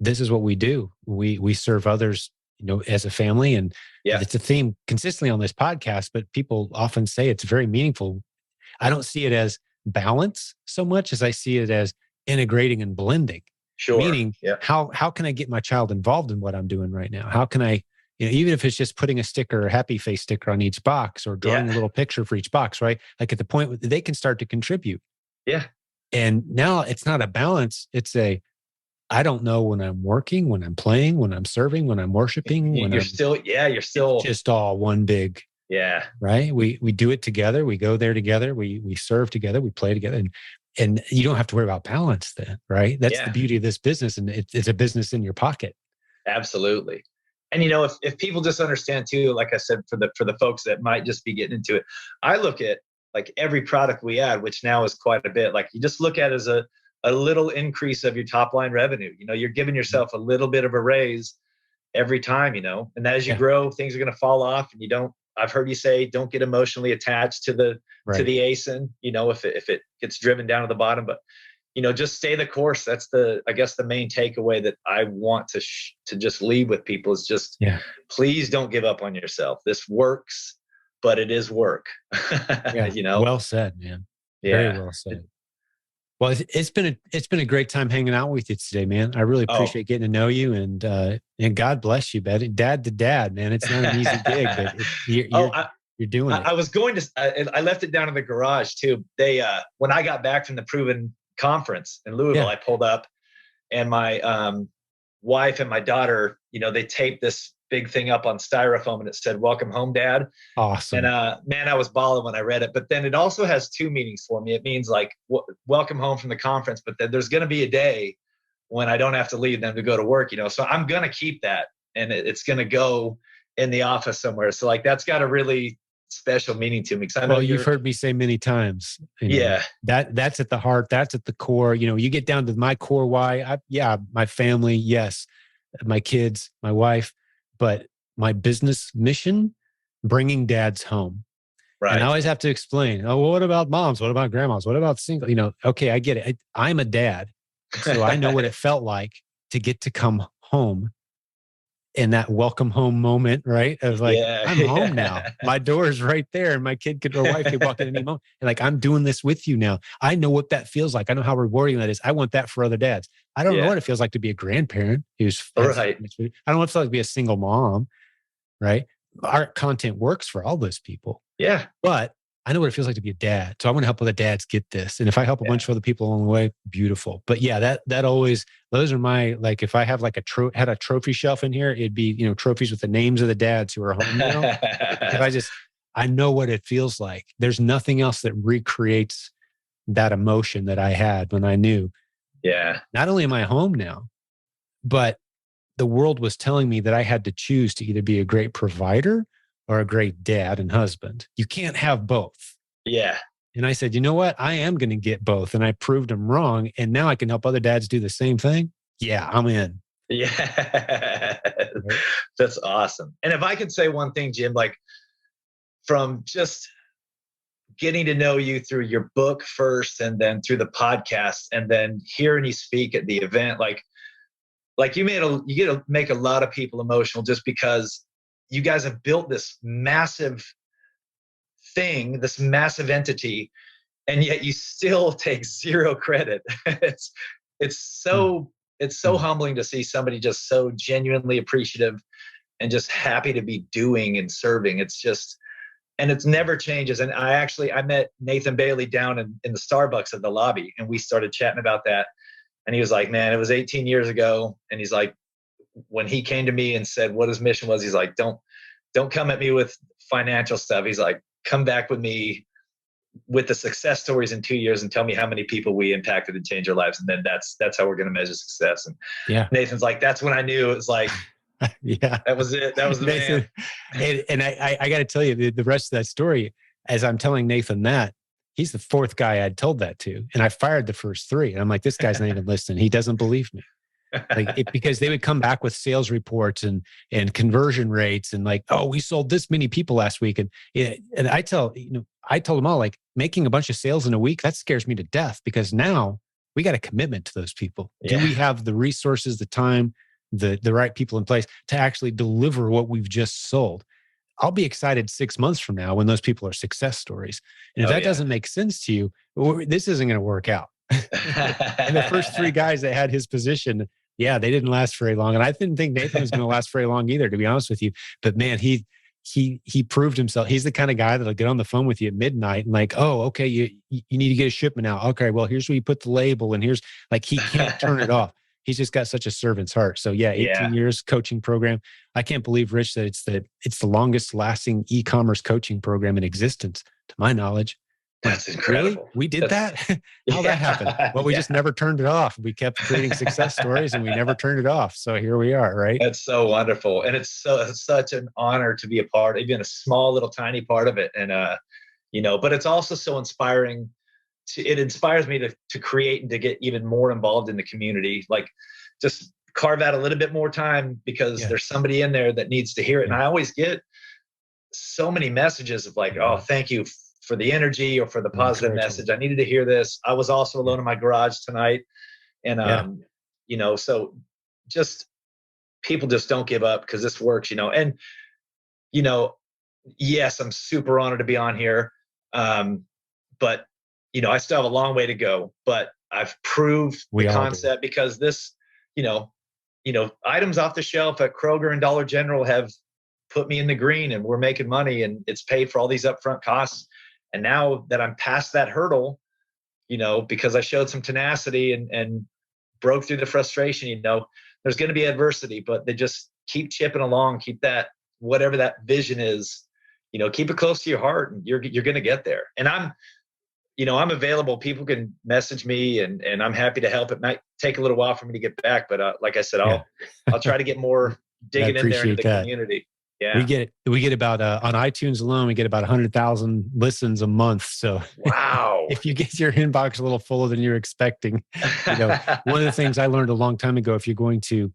Speaker 1: this is what we do. We serve others, as a family. And it's a theme consistently on this podcast, but people often say it's very meaningful. I don't see it as balance so much as I see it as integrating and blending.
Speaker 2: Sure.
Speaker 1: Meaning, how can I get my child involved in what I'm doing right now? How can I, even if it's just putting a sticker, a happy face sticker on each box, or drawing a little picture for each box, right? Like at the point where they can start to contribute.
Speaker 2: Yeah.
Speaker 1: And now it's not a balance. It's I don't know when I'm working, when I'm playing, when I'm serving, when I'm worshiping.
Speaker 2: You're still
Speaker 1: just all one big.
Speaker 2: Yeah.
Speaker 1: Right. We do it together. We go there together. We serve together. We play together. And you don't have to worry about balance then, right? That's the beauty of this business. And it's a business in your pocket.
Speaker 2: Absolutely. And if people just understand too, like I said, for the folks that might just be getting into it, I look at like every product we add, which now is quite a bit, like you just look at it as a little increase of your top line revenue. You're giving yourself a little bit of a raise every time, and as you grow, things are going to fall off, and I've heard you say, don't get emotionally attached to the ASIN, if it gets driven down to the bottom, but just stay the course. That's I guess the main takeaway that I want to just leave with people is just, please don't give up on yourself. This works, but it is work.
Speaker 1: Well said, man. Very well said. Well, it's been a great time hanging out with you today, man. I really appreciate getting to know you, and God bless you, man. Dad to dad, man. It's not an easy gig, but you're doing it.
Speaker 2: I was going to. I left it down in the garage too. They when I got back from the Proven conference in Louisville, I pulled up, and my wife and my daughter, they taped this big thing up on styrofoam, and it said, "Welcome home, Dad."
Speaker 1: Awesome.
Speaker 2: And man, I was bawling when I read it. But then it also has two meanings for me. It means like welcome home from the conference, but then there's going to be a day when I don't have to leave them to go to work. So I'm going to keep that, and it's going to go in the office somewhere. So like that's got a really special meaning to me. Because
Speaker 1: you've heard me say many times. That's at the heart. That's at the core. You get down to my core why. My family, yes, my kids, my wife. But my business mission, bringing dads home. Right. And I always have to explain, what about moms? What about grandmas? What about single? Okay, I get it. I'm a dad. So I know what it felt like to get to come home in that welcome home moment, right? Of like, I'm home now. My door is right there, and my kid or wife could walk in any moment. And like, I'm doing this with you now. I know what that feels like. I know how rewarding that is. I want that for other dads. I don't know what it feels like to be a grandparent who's right. I don't know what it feels like to be a single mom, right? Our content works for all those people.
Speaker 2: Yeah.
Speaker 1: But I know what it feels like to be a dad. So I want to help other dads get this. And if I help a bunch of other people along the way, beautiful. But that always, those are my, like, if I have like had a trophy shelf in here, it'd be, trophies with the names of the dads who are home now. I know what it feels like. There's nothing else that recreates that emotion that I had when I knew.
Speaker 2: Yeah.
Speaker 1: Not only am I home now, but the world was telling me that I had to choose to either be a great provider or a great dad and husband. You can't have both.
Speaker 2: Yeah.
Speaker 1: And I said, you know what? I am going to get both. And I proved them wrong. And now I can help other dads do the same thing. Yeah, I'm in.
Speaker 2: Yeah. That's awesome. And if I could say one thing, Jim, like from just getting to know you through your book first, and then through the podcast, and then hearing you speak at the event, like you get to make a lot of people emotional just because you guys have built this massive thing, this massive entity, and yet you still take zero credit. It's so humbling to see somebody just so genuinely appreciative and just happy to be doing and serving. It's just, and it never changes. And I met Nathan Bailey down in the Starbucks at the lobby, and we started chatting about that. And he was like, man, it was 18 years ago. And he's like, when he came to me and said what his mission was, he's like, don't come at me with financial stuff. He's like, come back with me with the success stories in 2 years and tell me how many people we impacted and changed their lives. And then that's how we're going to measure success. And Nathan's like, that's when I knew it was like,
Speaker 1: Yeah.
Speaker 2: That was it. That was the
Speaker 1: Nathan,
Speaker 2: man.
Speaker 1: and I got to tell you, the rest of that story, as I'm telling Nathan that, he's the fourth guy I'd told that to. And I fired the first three. And I'm like, this guy's not even listening. He doesn't believe me. Because they would come back with sales reports and conversion rates and like, oh, we sold this many people last week. And I told them all, like, making a bunch of sales in a week, that scares me to death, because now we got a commitment to those people.
Speaker 2: Yeah.
Speaker 1: Do we have the resources, the time, the right people in place to actually deliver what we've just sold? I'll be excited 6 months from now when those people are success stories. And if that doesn't make sense to you, this isn't going to work out. And the first three guys that had his position, yeah, they didn't last very long. And I didn't think Nathan was going to last very long either, to be honest with you. But man, he proved himself. He's the kind of guy that'll get on the phone with you at midnight and like, oh, okay, you need to get a shipment out. Okay, well, here's where you put the label, and here's, like, he can't turn it off. He's just got such a servant's heart. So yeah, 18 years coaching program. I can't believe, Rich, that it's the longest lasting e-commerce coaching program in existence, to my knowledge.
Speaker 2: That's incredible.
Speaker 1: Really? We did that? How'd that happen? Well, we just never turned it off. We kept creating success stories and we never turned it off. So here we are, right?
Speaker 2: That's so wonderful. And it's such an honor to be a part, even a small little tiny part of it. And, but it's also so inspiring. It inspires me to create and to get even more involved in the community. Like, just carve out a little bit more time because there's somebody in there that needs to hear it. And I always get so many messages of like, oh, thank you for the energy or for the positive message. I needed to hear this. I was also alone in my garage tonight. And, so just people just don't give up because this works, and, yes, I'm super honored to be on here. But, I still have a long way to go, but I've proved the concept because this, items off the shelf at Kroger and Dollar General have put me in the green, and we're making money, and it's paid for all these upfront costs. And now that I'm past that hurdle, because I showed some tenacity and broke through the frustration, there's going to be adversity, but they just keep chipping along, keep that, whatever that vision is, keep it close to your heart, and you're going to get there. And I'm available. People can message me and I'm happy to help. It might take a little while for me to get back, but like I said, I'll try to get more digging in there into the community. Yeah.
Speaker 1: We get about on iTunes alone, we get about 100,000 listens a month. So
Speaker 2: wow.
Speaker 1: If you get your inbox a little fuller than you're expecting, one of the things I learned a long time ago, if you're going to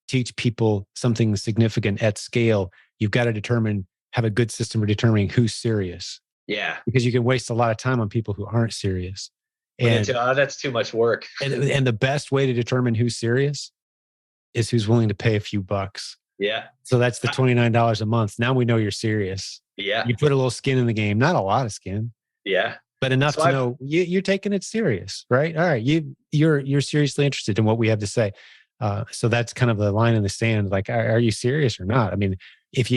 Speaker 1: teach people something significant at scale, you've got to have a good system for determining who's serious.
Speaker 2: Yeah.
Speaker 1: Because you can waste a lot of time on people who aren't serious. And
Speaker 2: that's too much work.
Speaker 1: And the best way to determine who's serious is who's willing to pay a few bucks.
Speaker 2: Yeah.
Speaker 1: So that's the $29 a month. Now we know you're serious.
Speaker 2: Yeah.
Speaker 1: You put a little skin in the game, not a lot of skin.
Speaker 2: Yeah.
Speaker 1: But enough to know you're taking it serious, right? All right. You're seriously interested in what we have to say. So that's kind of the line in the sand. Like, are you serious or not? I mean, if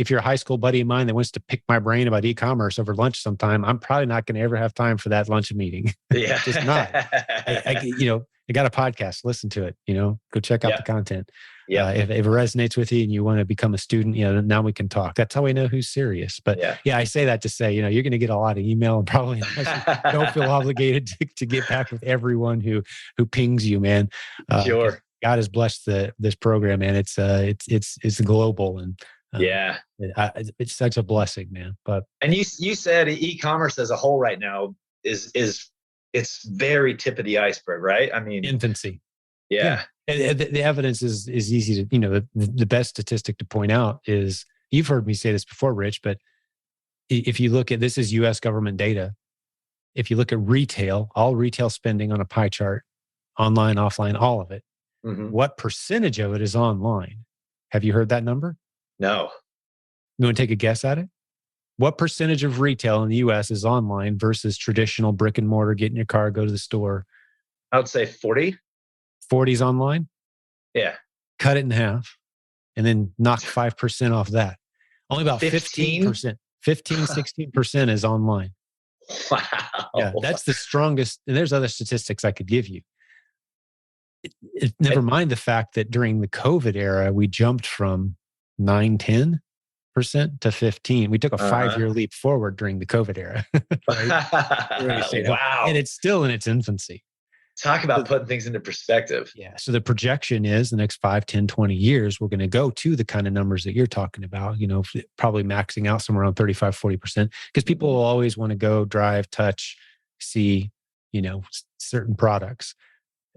Speaker 1: you're a high school buddy of mine that wants to pick my brain about e-commerce over lunch sometime, I'm probably not going to ever have time for that lunch meeting.
Speaker 2: Yeah.
Speaker 1: Just not. I got a podcast, listen to it, go check out the content.
Speaker 2: Yeah.
Speaker 1: If it resonates with you and you want to become a student, now we can talk. That's how we know who's serious. But I say that to say, you're going to get a lot of email and probably don't feel obligated to get back with everyone who pings you, man.
Speaker 2: Sure.
Speaker 1: God has blessed this program, man. It's global, and it's such a blessing, man. But
Speaker 2: you said e-commerce as a whole right now is it's very tip of the iceberg, right? I mean,
Speaker 1: infancy.
Speaker 2: Yeah.
Speaker 1: And the evidence is easy to, the best statistic to point out is, you've heard me say this before, Rich, but if you look at, this is US government data. If you look at retail, all retail spending on a pie chart, online, offline, all of it, what percentage of it is online? Have you heard that number?
Speaker 2: No.
Speaker 1: You want to take a guess at it? What percentage of retail in the US is online versus traditional brick and mortar, get in your car, go to the store?
Speaker 2: I would say 40.
Speaker 1: 40's online?
Speaker 2: Yeah.
Speaker 1: Cut it in half and then knock 5% off that. Only about
Speaker 2: 15%.
Speaker 1: 16% is online.
Speaker 2: Wow.
Speaker 1: Yeah, that's the strongest. And there's other statistics I could give you. Never mind the fact that during the COVID era, we jumped from 9-10% to 15%. We took a 5-year leap forward during the COVID era. Right?
Speaker 2: Wow.
Speaker 1: And it's still in its infancy.
Speaker 2: Talk about putting things into perspective.
Speaker 1: Yeah. So the projection is the next 5, 10, 20 years, we're going to go to the kind of numbers that you're talking about, probably maxing out somewhere around 35, 40%, because people will always want to go drive, touch, see, certain products.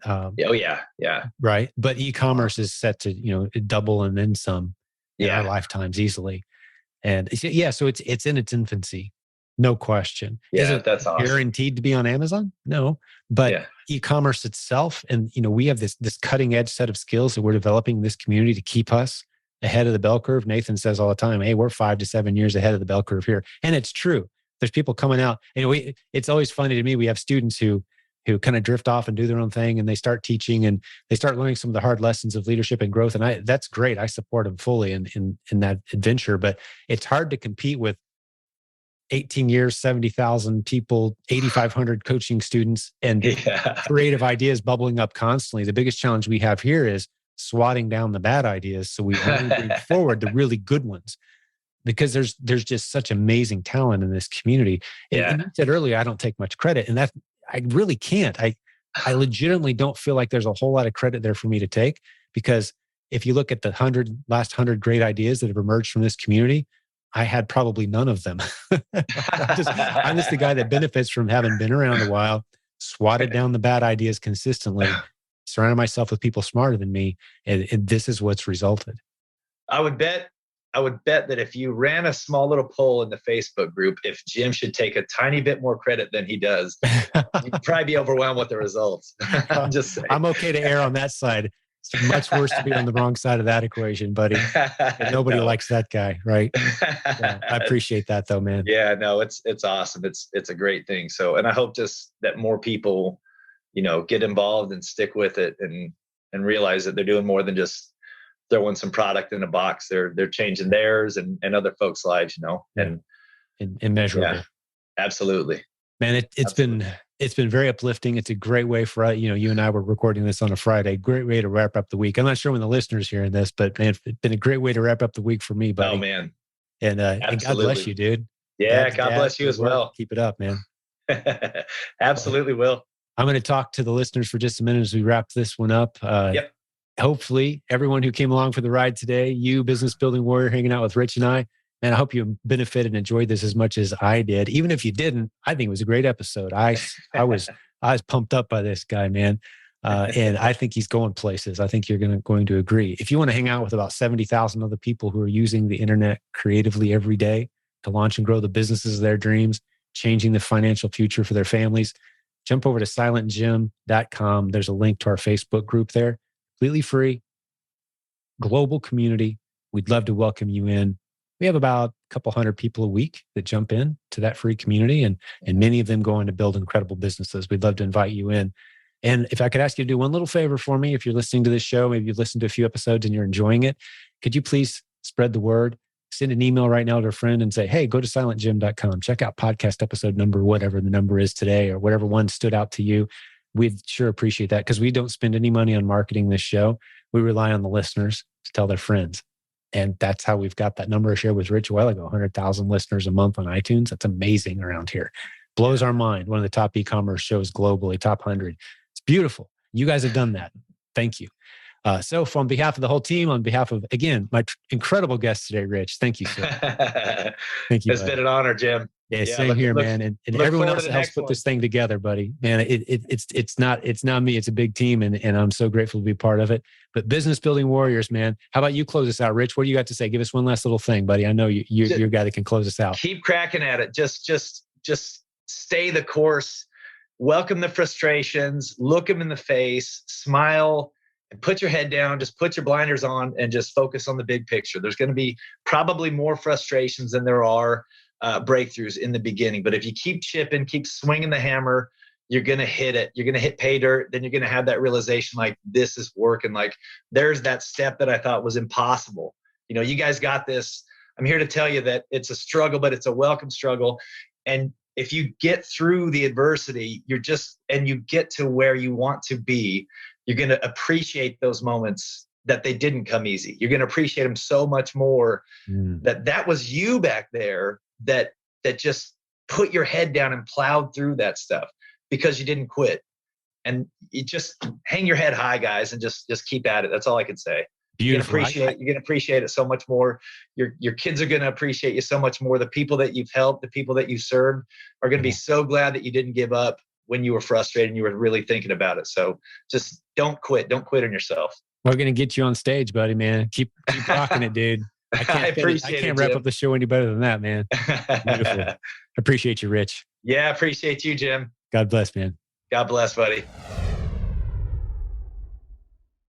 Speaker 2: Oh yeah. Yeah.
Speaker 1: Right. But e-commerce is set to, double and then some in our lifetimes easily. And so it's in its infancy. No question.
Speaker 2: Yeah,
Speaker 1: Is it
Speaker 2: that's awesome.
Speaker 1: guaranteed to be on Amazon? No. But e-commerce itself, and we have this cutting edge set of skills that we're developing in this community to keep us ahead of the bell curve. Nathan says all the time, hey, we're 5 to 7 years ahead of the bell curve here. And it's true. There's people coming out. It's always funny to me. We have students who kind of drift off and do their own thing, and they start teaching and they start learning some of the hard lessons of leadership and growth. And that's great. I support them fully in that adventure, but it's hard to compete with 18 years, 70,000 people, 8,500 coaching students, and creative ideas bubbling up constantly. The biggest challenge we have here is swatting down the bad ideas so we only bring forward the really good ones, because there's just such amazing talent in this community. And you said earlier, I don't take much credit, and that I really can't. I legitimately don't feel like there's a whole lot of credit there for me to take, because if you look at the last 100 great ideas that have emerged from this community, I had probably none of them. I'm just the guy that benefits from having been around a while, swatted down the bad ideas consistently, surrounded myself with people smarter than me, and this is what's resulted.
Speaker 2: I would bet that if you ran a small little poll in the Facebook group, if Jim should take a tiny bit more credit than he does, you'd probably be overwhelmed with the results. I'm just saying.
Speaker 1: I'm okay to err on that side. It's much worse to be on the wrong side of that equation, buddy. And nobody likes that guy, right? Yeah, I appreciate that though, man.
Speaker 2: Yeah, no, it's awesome. It's a great thing. So, and I hope just that more people, get involved and stick with it and realize that they're doing more than just throwing some product in a box. They're changing theirs and other folks' lives, and
Speaker 1: immeasurable.
Speaker 2: Yeah, absolutely.
Speaker 1: Man, it's been very uplifting. It's a great way for you and I were recording this on a Friday. Great way to wrap up the week. I'm not sure when the listeners hearing this, but man, it's been a great way to wrap up the week for me, buddy.
Speaker 2: Oh man,
Speaker 1: and God bless you, dude.
Speaker 2: Yeah, God bless you as well.
Speaker 1: Keep it up, man.
Speaker 2: Absolutely will.
Speaker 1: I'm going to talk to the listeners for just a minute as we wrap this one up.
Speaker 2: Yep.
Speaker 1: Hopefully, everyone who came along for the ride today, you business building warrior, hanging out with Rich and I. And I hope you benefited and enjoyed this as much as I did. Even if you didn't, I think it was a great episode. I was pumped up by this guy, man. And I think he's going places. I think you're going to agree. If you want to hang out with about 70,000 other people who are using the internet creatively every day to launch and grow the businesses of their dreams, changing the financial future for their families, jump over to silentjimdotcom. There's a link to our Facebook group there. Completely free, global community. We'd love to welcome you in. We have about a couple hundred people a week that jump in to that free community, and many of them go on to build incredible businesses. We'd love to invite you in. And if I could ask you to do one little favor for me, if you're listening to this show, maybe you've listened to a few episodes and you're enjoying it, could you please spread the word? Send an email right now to a friend and say, hey, go to silentjim.com. Check out podcast episode number, whatever the number is today, or whatever one stood out to you. We'd sure appreciate that, because we don't spend any money on marketing this show. We rely on the listeners to tell their friends. And that's how we've got that number I shared with Rich a while ago, 100,000 listeners a month on iTunes. That's amazing around here. Blows our mind. One of the top e-commerce shows globally, top 100. It's beautiful. You guys have done that. Thank you. So on behalf of the whole team, on behalf of, again, my incredible guest today, Rich, thank you, sir. Thank you.
Speaker 2: It's been an honor, Jim.
Speaker 1: Yeah, same here, man. And everyone else that helps put this thing together, buddy. Man, it's not me. It's a big team, and I'm so grateful to be part of it. But business building warriors, man. How about you close us out, Rich? What do you got to say? Give us one last little thing, buddy. I know you're a guy that can close us out.
Speaker 2: Keep cracking at it. Just stay the course. Welcome the frustrations. Look them in the face. Smile. And put your head down, just put your blinders on and just focus on the big picture. There's going to be probably more frustrations than there are breakthroughs in the beginning. But if you keep chipping, keep swinging the hammer, you're going to hit it. You're going to hit pay dirt. Then you're going to have that realization, like, this is working. Like, there's that step that I thought was impossible. You guys got this. I'm here to tell you that it's a struggle, but it's a welcome struggle. And if you get through the adversity, and you get to where you want to be, you're going to appreciate those moments that they didn't come easy. You're going to appreciate them so much more that was you back there that just put your head down and plowed through that stuff because you didn't quit. and you just hang your head high, guys, and just keep at it. That's all I can say.
Speaker 1: Beautiful.
Speaker 2: You're gonna appreciate it so much more. Your kids are gonna appreciate you so much more. The people that you've helped, the people that you served, are gonna be so glad that you didn't give up when you were frustrated and you were really thinking about it. So just don't quit. Don't quit on yourself.
Speaker 1: We're gonna get you on stage, buddy, man. Keep rocking it, dude. I can't wrap up the show any better than that, man. Beautiful. Appreciate you, Rich.
Speaker 2: Yeah, appreciate you, Jim.
Speaker 1: God bless, man.
Speaker 2: God bless, buddy.